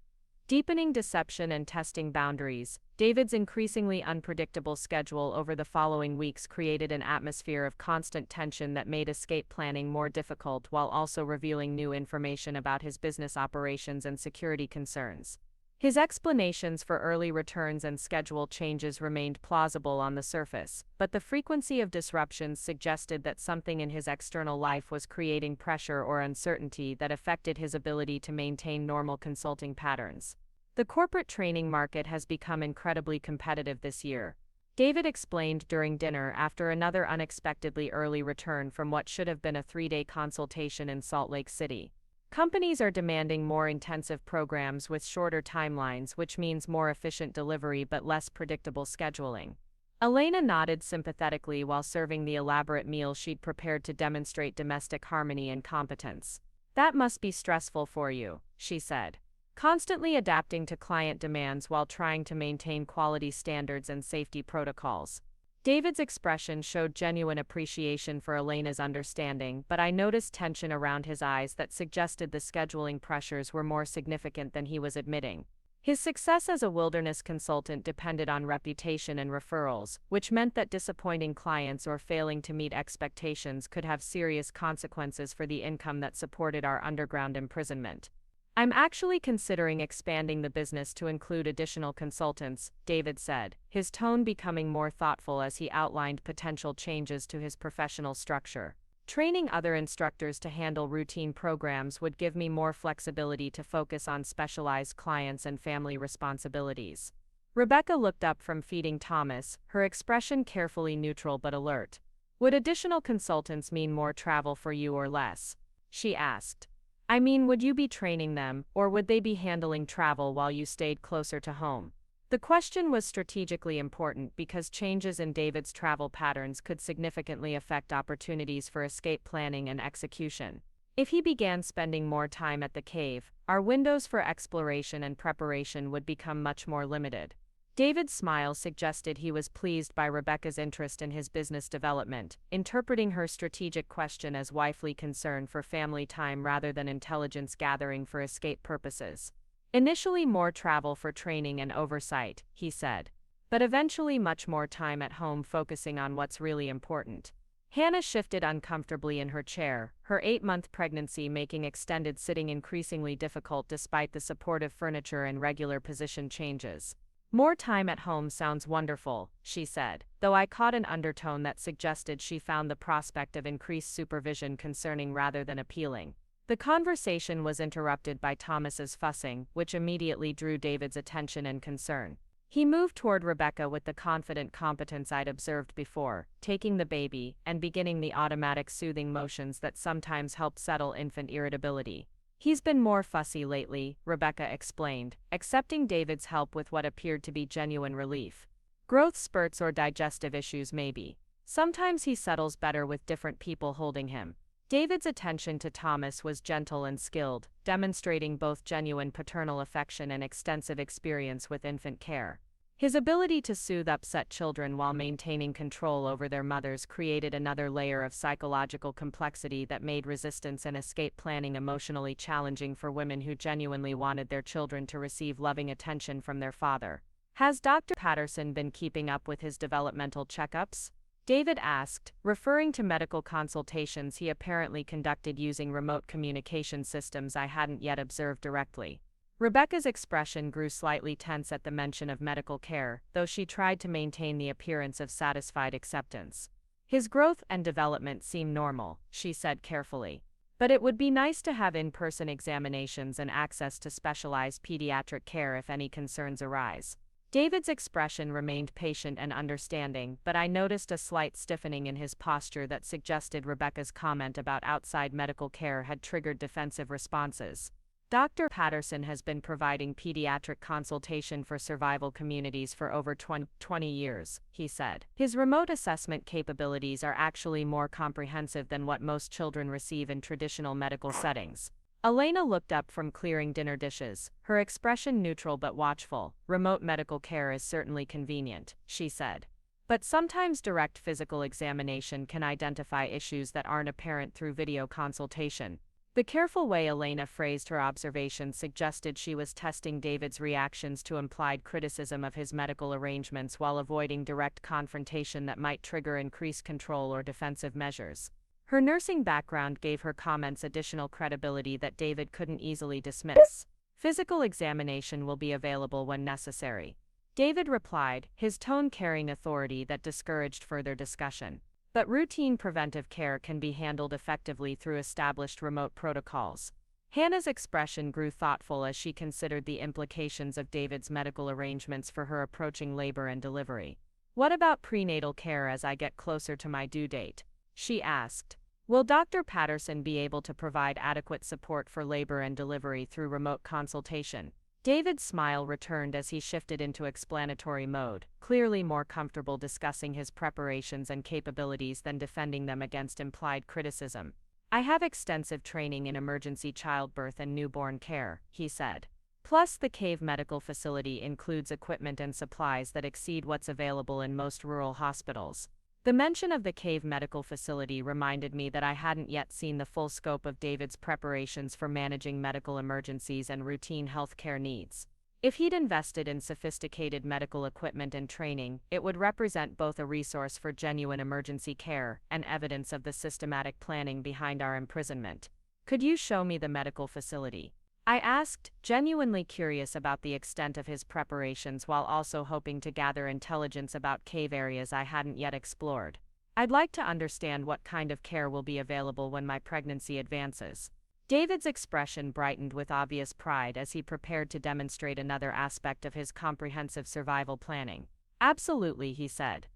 Deepening deception and testing boundaries. David's increasingly unpredictable schedule over the following weeks created an atmosphere of constant tension that made escape planning more difficult while also revealing new information about his business operations and security concerns. His explanations for early returns and schedule changes remained plausible on the surface, but the frequency of disruptions suggested that something in his external life was creating pressure or uncertainty that affected his ability to maintain normal consulting patterns. The corporate training market has become incredibly competitive this year, David explained during dinner after another unexpectedly early return from what should have been a 3-day consultation in Salt Lake City. Companies are demanding more intensive programs with shorter timelines, which means more efficient delivery but less predictable scheduling. Elena nodded sympathetically while serving the elaborate meal she'd prepared to demonstrate domestic harmony and competence. "That must be stressful for you," she said. constantly adapting to client demands while trying to maintain quality standards and safety protocols. David's expression showed genuine appreciation for Elena's understanding, but I noticed tension around his eyes that suggested the scheduling pressures were more significant than he was admitting. His success as a wilderness consultant depended on reputation and referrals, which meant that disappointing clients or failing to meet expectations could have serious consequences for the income that supported our underground imprisonment. I'm actually considering expanding the business to include additional consultants, David said, his tone becoming more thoughtful as he outlined potential changes to his professional structure. Training other instructors to handle routine programs would give me more flexibility to focus on specialized clients and family responsibilities. Rebecca looked up from feeding Thomas, her expression carefully neutral but alert. Would additional consultants mean more travel for you or less? She asked. I mean, would you be training them, or would they be handling travel while you stayed closer to home? The question was strategically important because changes in David's travel patterns could significantly affect opportunities for escape planning and execution. If he began spending more time at the cave, our windows for exploration and preparation would become much more limited. David's smile suggested he was pleased by Rebecca's interest in his business development, interpreting her strategic question as wifely concern for family time rather than intelligence gathering for escape purposes. Initially more travel for training and oversight, he said, but eventually much more time at home focusing on what's really important. Hannah shifted uncomfortably in her chair, her 8-month pregnancy making extended sitting increasingly difficult despite the supportive furniture and regular position changes. More time at home sounds wonderful, she said, though I caught an undertone that suggested she found the prospect of increased supervision concerning rather than appealing. The conversation was interrupted by Thomas's fussing, which immediately drew David's attention and concern. He moved toward Rebecca with the confident competence I'd observed before, taking the baby and beginning the automatic soothing motions that sometimes help settle infant irritability. He's been more fussy lately, Rebecca explained, accepting David's help with what appeared to be genuine relief. Growth spurts or digestive issues maybe. Sometimes he settles better with different people holding him. David's attention to Thomas was gentle and skilled, demonstrating both genuine paternal affection and extensive experience with infant care. His ability to soothe upset children while maintaining control over their mothers created another layer of psychological complexity that made resistance and escape planning emotionally challenging for women who genuinely wanted their children to receive loving attention from their father. Has Dr. Patterson been keeping up with his developmental checkups? David asked, referring to medical consultations he apparently conducted using remote communication systems I hadn't yet observed directly. Rebecca's expression grew slightly tense at the mention of medical care, though she tried to maintain the appearance of satisfied acceptance. His growth and development seem normal, she said carefully. But it would be nice to have in-person examinations and access to specialized pediatric care if any concerns arise. David's expression remained patient and understanding, but I noticed a slight stiffening in his posture that suggested Rebecca's comment about outside medical care had triggered defensive responses. Dr. Patterson has been providing pediatric consultation for survival communities for over 20 years, he said. His remote assessment capabilities are actually more comprehensive than what most children receive in traditional medical settings. Elena looked up from clearing dinner dishes, her expression neutral but watchful. Remote medical care is certainly convenient, she said. But sometimes direct physical examination can identify issues that aren't apparent through video consultation. The careful way Elena phrased her observations suggested she was testing David's reactions to implied criticism of his medical arrangements while avoiding direct confrontation that might trigger increased control or defensive measures. Her nursing background gave her comments additional credibility that David couldn't easily dismiss. Physical examination will be available when necessary. David replied, his tone carrying authority that discouraged further discussion. But routine preventive care can be handled effectively through established remote protocols. Hannah's expression grew thoughtful as she considered the implications of David's medical arrangements for her approaching labor and delivery. What about prenatal care as I get closer to my due date? She asked. Will Dr. Patterson be able to provide adequate support for labor and delivery through remote consultation? David's smile returned as he shifted into explanatory mode, clearly more comfortable discussing his preparations and capabilities than defending them against implied criticism. I have extensive training in emergency childbirth and newborn care, he said. Plus, the cave medical facility includes equipment and supplies that exceed what's available in most rural hospitals. The mention of the cave medical facility reminded me that I hadn't yet seen the full scope of David's preparations for managing medical emergencies and routine healthcare needs. If he'd invested in sophisticated medical equipment and training, it would represent both a resource for genuine emergency care and evidence of the systematic planning behind our imprisonment. Could you show me the medical facility? I asked, genuinely curious about the extent of his preparations while also hoping to gather intelligence about cave areas I hadn't yet explored. I'd like to understand what kind of care will be available when my pregnancy advances. David's expression brightened with obvious pride as he prepared to demonstrate another aspect of his comprehensive survival planning. Absolutely, he said.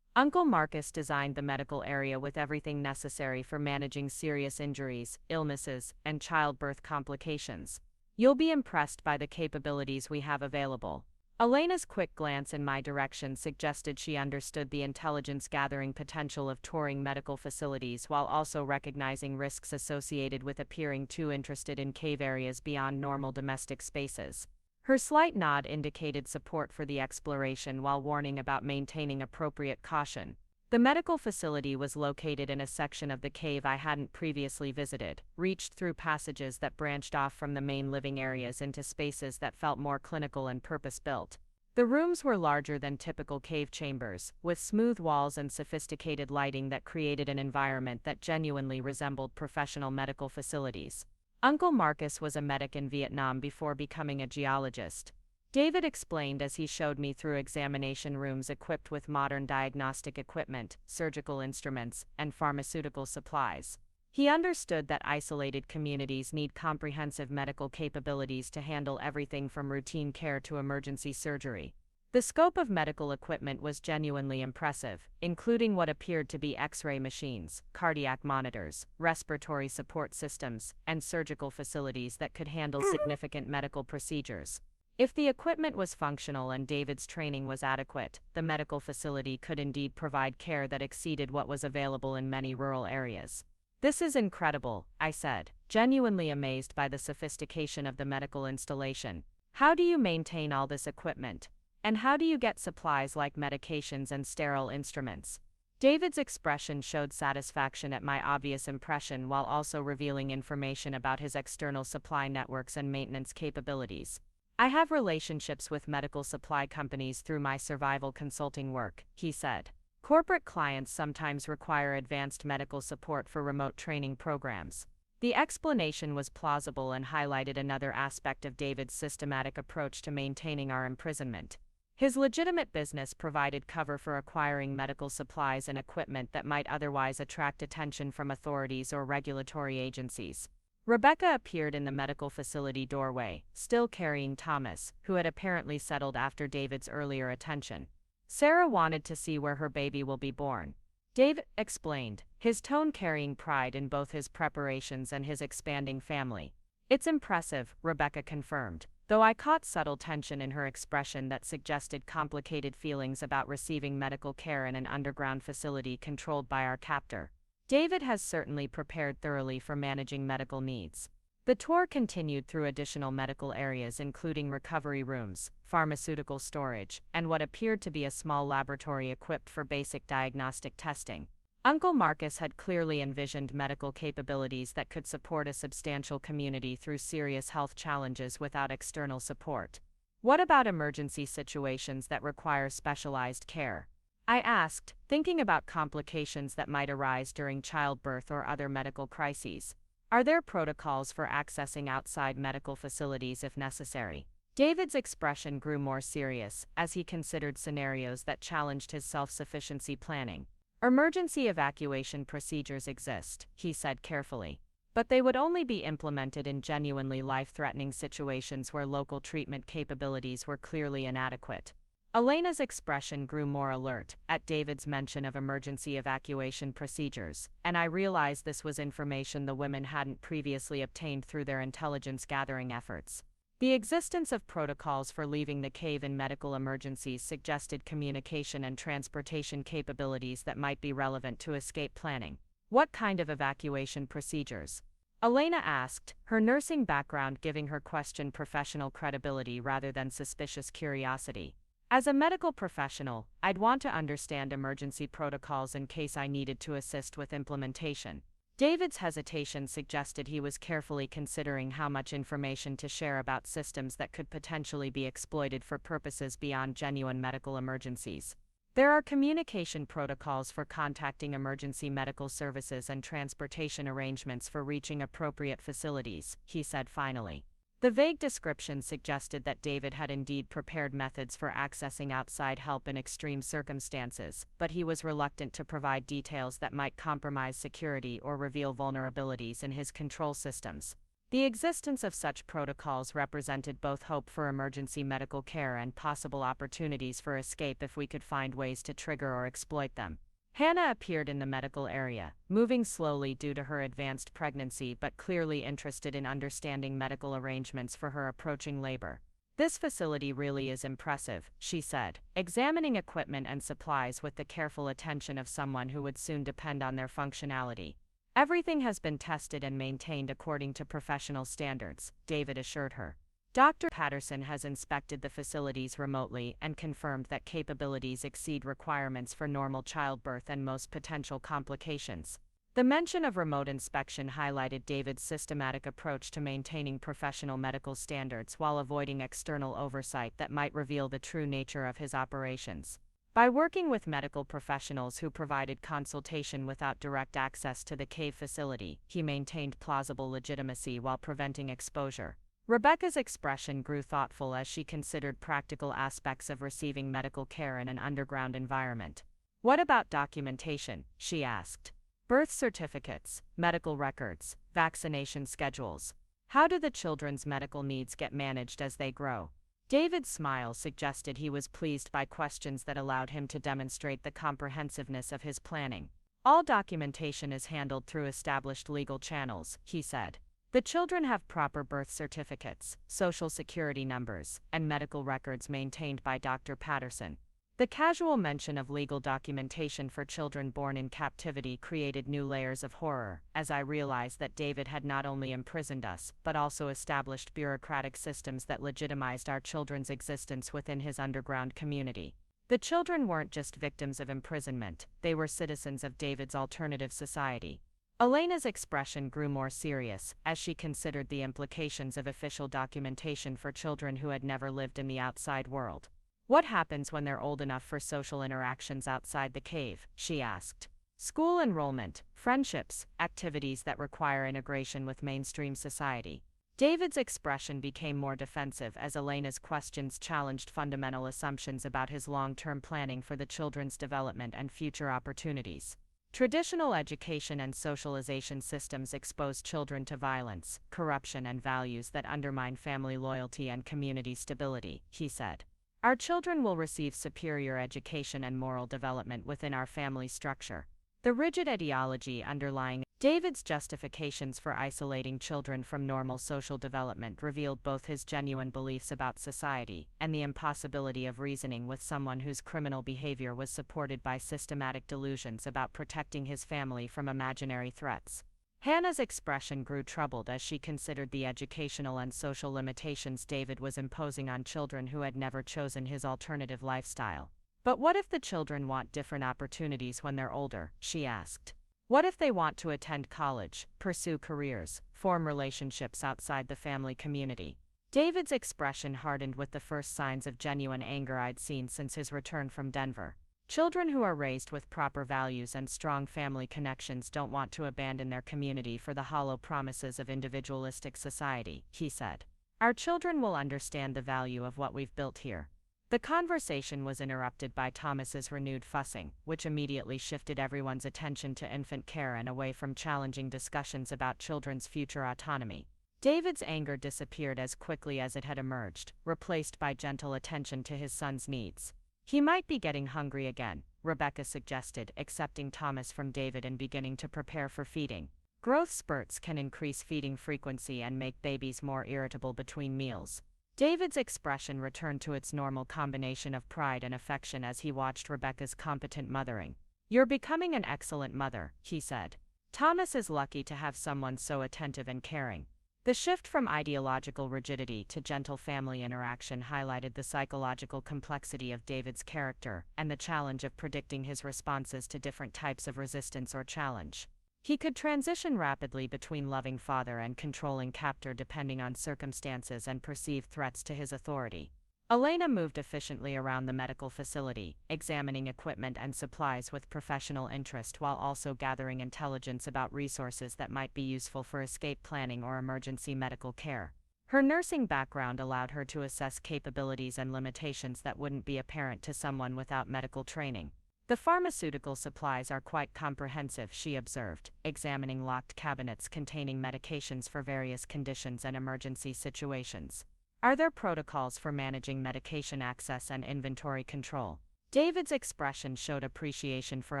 Uncle Marcus designed the medical area with everything necessary for managing serious injuries, illnesses, and childbirth complications. You'll be impressed by the capabilities we have available. Elena's quick glance in my direction suggested she understood the intelligence-gathering potential of touring medical facilities while also recognizing risks associated with appearing too interested in cave areas beyond normal domestic spaces. Her slight nod indicated support for the exploration while warning about maintaining appropriate caution. The medical facility was located in a section of the cave I hadn't previously visited, reached through passages that branched off from the main living areas into spaces that felt more clinical and purpose-built. The rooms were larger than typical cave chambers, with smooth walls and sophisticated lighting that created an environment that genuinely resembled professional medical facilities. Uncle Marcus was a medic in Vietnam before becoming a geologist. David explained as he showed me through examination rooms equipped with modern diagnostic equipment, surgical instruments, and pharmaceutical supplies. He understood that isolated communities need comprehensive medical capabilities to handle everything from routine care to emergency surgery. The scope of medical equipment was genuinely impressive, including what appeared to be X-ray machines, cardiac monitors, respiratory support systems, and surgical facilities that could handle significant medical procedures. If the equipment was functional and David's training was adequate, the medical facility could indeed provide care that exceeded what was available in many rural areas. This is incredible, I said, genuinely amazed by the sophistication of the medical installation. How do you maintain all this equipment? And how do you get supplies like medications and sterile instruments? David's expression showed satisfaction at my obvious impression while also revealing information about his external supply networks and maintenance capabilities. I have relationships with medical supply companies through my survival consulting work, he said. Corporate clients sometimes require advanced medical support for remote training programs. The explanation was plausible and highlighted another aspect of David's systematic approach to maintaining our imprisonment. His legitimate business provided cover for acquiring medical supplies and equipment that might otherwise attract attention from authorities or regulatory agencies. Rebecca appeared in the medical facility doorway, still carrying Thomas, who had apparently settled after David's earlier attention. Sarah wanted to see where her baby will be born. David explained, his tone carrying pride in both his preparations and his expanding family. It's impressive, Rebecca confirmed, though I caught subtle tension in her expression that suggested complicated feelings about receiving medical care in an underground facility controlled by our captor. David has certainly prepared thoroughly for managing medical needs. The tour continued through additional medical areas including recovery rooms, pharmaceutical storage, and what appeared to be a small laboratory equipped for basic diagnostic testing. Uncle Marcus had clearly envisioned medical capabilities that could support a substantial community through serious health challenges without external support. What about emergency situations that require specialized care? I asked, thinking about complications that might arise during childbirth or other medical crises. Are there protocols for accessing outside medical facilities if necessary? David's expression grew more serious as he considered scenarios that challenged his self-sufficiency planning. Emergency evacuation procedures exist, he said carefully, but they would only be implemented in genuinely life-threatening situations where local treatment capabilities were clearly inadequate. Elena's expression grew more alert at David's mention of emergency evacuation procedures, and I realized this was information the women hadn't previously obtained through their intelligence-gathering efforts. The existence of protocols for leaving the cave in medical emergencies suggested communication and transportation capabilities that might be relevant to escape planning. What kind of evacuation procedures? Elena asked, her nursing background giving her question professional credibility rather than suspicious curiosity. As a medical professional, I'd want to understand emergency protocols in case I needed to assist with implementation. David's hesitation suggested he was carefully considering how much information to share about systems that could potentially be exploited for purposes beyond genuine medical emergencies. There are communication protocols for contacting emergency medical services and transportation arrangements for reaching appropriate facilities, he said finally. The vague description suggested that David had indeed prepared methods for accessing outside help in extreme circumstances, but he was reluctant to provide details that might compromise security or reveal vulnerabilities in his control systems. The existence of such protocols represented both hope for emergency medical care and possible opportunities for escape if we could find ways to trigger or exploit them. Hannah appeared in the medical area, moving slowly due to her advanced pregnancy but clearly interested in understanding medical arrangements for her approaching labor. "This facility really is impressive," she said, examining equipment and supplies with the careful attention of someone who would soon depend on their functionality. "Everything has been tested and maintained according to professional standards," David assured her. Dr. Patterson has inspected the facilities remotely and confirmed that capabilities exceed requirements for normal childbirth and most potential complications. The mention of remote inspection highlighted David's systematic approach to maintaining professional medical standards while avoiding external oversight that might reveal the true nature of his operations. By working with medical professionals who provided consultation without direct access to the cave facility, he maintained plausible legitimacy while preventing exposure. Rebecca's expression grew thoughtful as she considered practical aspects of receiving medical care in an underground environment. "What about documentation?" she asked. "Birth certificates, medical records, vaccination schedules. How do the children's medical needs get managed as they grow?" David's smile suggested he was pleased by questions that allowed him to demonstrate the comprehensiveness of his planning. "All documentation is handled through established legal channels," he said. "The children have proper birth certificates, social security numbers, and medical records maintained by Dr. Patterson." The casual mention of legal documentation for children born in captivity created new layers of horror, as I realized that David had not only imprisoned us, but also established bureaucratic systems that legitimized our children's existence within his underground community. The children weren't just victims of imprisonment, they were citizens of David's alternative society. Elena's expression grew more serious as she considered the implications of official documentation for children who had never lived in the outside world. "What happens when they're old enough for social interactions outside the cave?" she asked. "School enrollment, friendships, activities that require integration with mainstream society." David's expression became more defensive as Elena's questions challenged fundamental assumptions about his long-term planning for the children's development and future opportunities. "Traditional education and socialization systems expose children to violence, corruption, and values that undermine family loyalty and community stability," he said. "Our children will receive superior education and moral development within our family structure." The rigid ideology underlying David's justifications for isolating children from normal social development revealed both his genuine beliefs about society and the impossibility of reasoning with someone whose criminal behavior was supported by systematic delusions about protecting his family from imaginary threats. Hannah's expression grew troubled as she considered the educational and social limitations David was imposing on children who had never chosen his alternative lifestyle. "But what if the children want different opportunities when they're older?" she asked. "What if they want to attend college, pursue careers, form relationships outside the family community?" David's expression hardened with the first signs of genuine anger I'd seen since his return from Denver. "Children who are raised with proper values and strong family connections don't want to abandon their community for the hollow promises of individualistic society," he said. "Our children will understand the value of what we've built here." The conversation was interrupted by Thomas's renewed fussing, which immediately shifted everyone's attention to infant care and away from challenging discussions about children's future autonomy. David's anger disappeared as quickly as it had emerged, replaced by gentle attention to his son's needs. "He might be getting hungry again," Rebecca suggested, accepting Thomas from David and beginning to prepare for feeding. Growth spurts can increase feeding frequency and make babies more irritable between meals. David's expression returned to its normal combination of pride and affection as he watched Rebecca's competent mothering. "You're becoming an excellent mother," he said. Thomas is lucky to have someone so attentive and caring. The shift from ideological rigidity to gentle family interaction highlighted the psychological complexity of David's character and the challenge of predicting his responses to different types of resistance or challenge. He could transition rapidly between loving father and controlling captor depending on circumstances and perceived threats to his authority. Elena moved efficiently around the medical facility, examining equipment and supplies with professional interest while also gathering intelligence about resources that might be useful for escape planning or emergency medical care. Her nursing background allowed her to assess capabilities and limitations that wouldn't be apparent to someone without medical training. The pharmaceutical supplies are quite comprehensive, she observed, examining locked cabinets containing medications for various conditions and emergency situations. Are there protocols for managing medication access and inventory control? David's expression showed appreciation for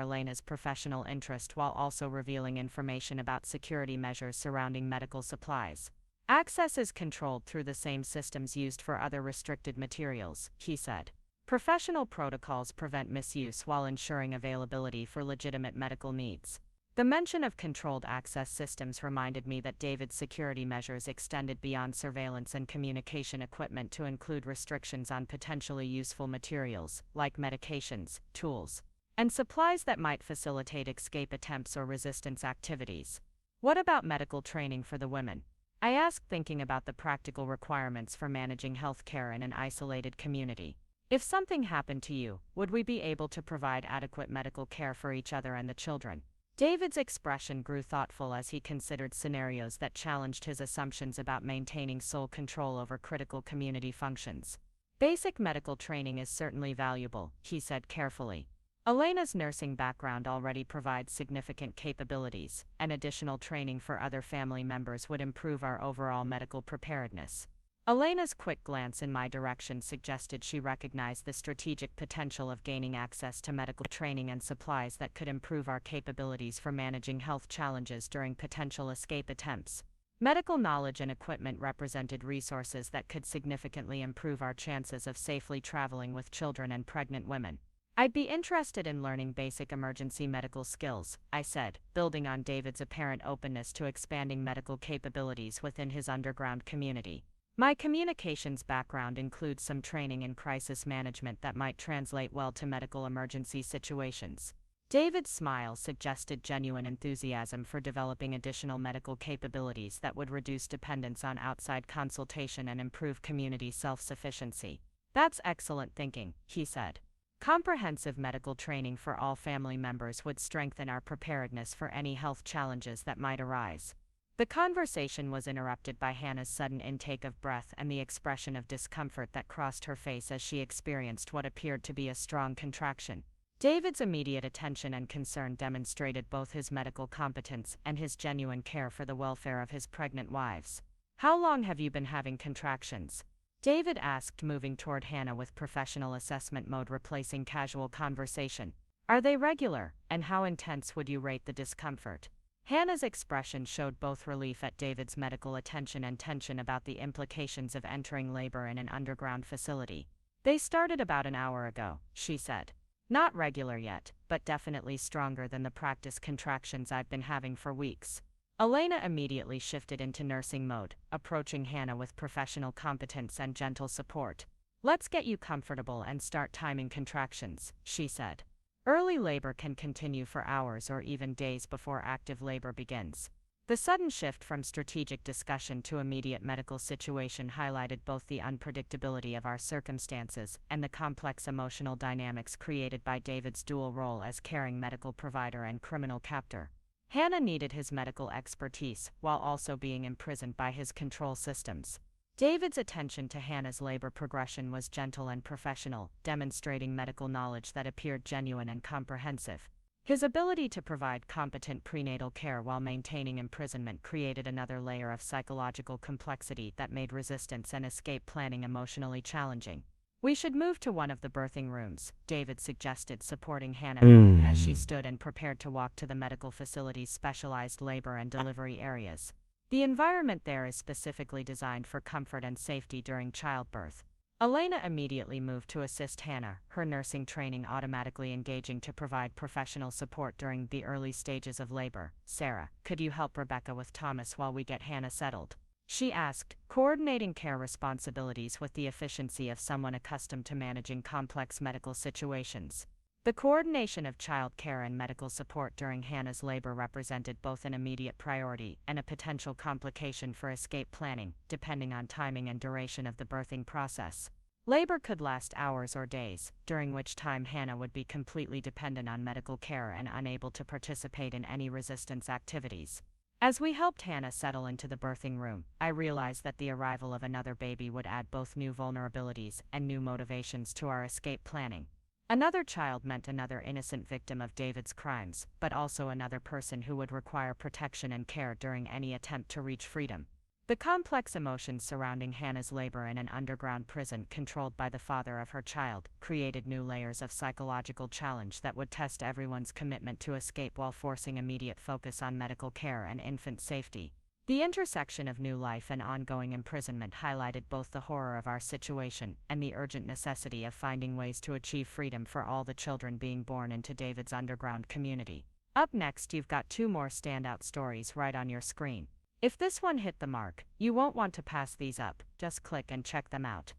Elena's professional interest while also revealing information about security measures surrounding medical supplies. Access is controlled through the same systems used for other restricted materials, he said. Professional protocols prevent misuse while ensuring availability for legitimate medical needs. The mention of controlled access systems reminded me that David's security measures extended beyond surveillance and communication equipment to include restrictions on potentially useful materials, like medications, tools, and supplies that might facilitate escape attempts or resistance activities. What about medical training for the women? I asked, thinking about the practical requirements for managing healthcare in an isolated community. If something happened to you, would we be able to provide adequate medical care for each other and the children? David's expression grew thoughtful as he considered scenarios that challenged his assumptions about maintaining sole control over critical community functions. Basic medical training is certainly valuable, he said carefully. Elena's nursing background already provides significant capabilities, and additional training for other family members would improve our overall medical preparedness. Elena's quick glance in my direction suggested she recognized the strategic potential of gaining access to medical training and supplies that could improve our capabilities for managing health challenges during potential escape attempts. Medical knowledge and equipment represented resources that could significantly improve our chances of safely traveling with children and pregnant women. I'd be interested in learning basic emergency medical skills, I said, building on David's apparent openness to expanding medical capabilities within his underground community. My communications background includes some training in crisis management that might translate well to medical emergency situations. David's smile suggested genuine enthusiasm for developing additional medical capabilities that would reduce dependence on outside consultation and improve community self-sufficiency. That's excellent thinking, he said. Comprehensive medical training for all family members would strengthen our preparedness for any health challenges that might arise. The conversation was interrupted by Hannah's sudden intake of breath and the expression of discomfort that crossed her face as she experienced what appeared to be a strong contraction. David's immediate attention and concern demonstrated both his medical competence and his genuine care for the welfare of his pregnant wives. How long have you been having contractions? David asked, moving toward Hannah with professional assessment mode replacing casual conversation. Are they regular, and how intense would you rate the discomfort? Hannah's expression showed both relief at David's medical attention and tension about the implications of entering labor in an underground facility. They started about an hour ago, she said. Not regular yet, but definitely stronger than the practice contractions I've been having for weeks. Elena immediately shifted into nursing mode, approaching Hannah with professional competence and gentle support. Let's get you comfortable and start timing contractions, she said. Early labor can continue for hours or even days before active labor begins. The sudden shift from strategic discussion to immediate medical situation highlighted both the unpredictability of our circumstances and the complex emotional dynamics created by David's dual role as caring medical provider and criminal captor. Hannah needed his medical expertise while also being imprisoned by his control systems. David's attention to Hannah's labor progression was gentle and professional, demonstrating medical knowledge that appeared genuine and comprehensive. His ability to provide competent prenatal care while maintaining imprisonment created another layer of psychological complexity that made resistance and escape planning emotionally challenging. We should move to one of the birthing rooms, David suggested, supporting Hannah as she stood and prepared to walk to the medical facility's specialized labor and delivery areas. The environment there is specifically designed for comfort and safety during childbirth. Elena immediately moved to assist Hannah, her nursing training automatically engaging to provide professional support during the early stages of labor. Sarah, could you help Rebecca with Thomas while we get Hannah settled? She asked, coordinating care responsibilities with the efficiency of someone accustomed to managing complex medical situations. The coordination of child care and medical support during Hannah's labor represented both an immediate priority and a potential complication for escape planning, depending on timing and duration of the birthing process. Labor could last hours or days, during which time Hannah would be completely dependent on medical care and unable to participate in any resistance activities. As we helped Hannah settle into the birthing room, I realized that the arrival of another baby would add both new vulnerabilities and new motivations to our escape planning. Another child meant another innocent victim of David's crimes, but also another person who would require protection and care during any attempt to reach freedom. The complex emotions surrounding Hannah's labor in an underground prison controlled by the father of her child created new layers of psychological challenge that would test everyone's commitment to escape while forcing immediate focus on medical care and infant safety. The intersection of new life and ongoing imprisonment highlighted both the horror of our situation and the urgent necessity of finding ways to achieve freedom for all the children being born into David's underground community. Up next, you've got two more standout stories right on your screen. If this one hit the mark, you won't want to pass these up, just click and check them out.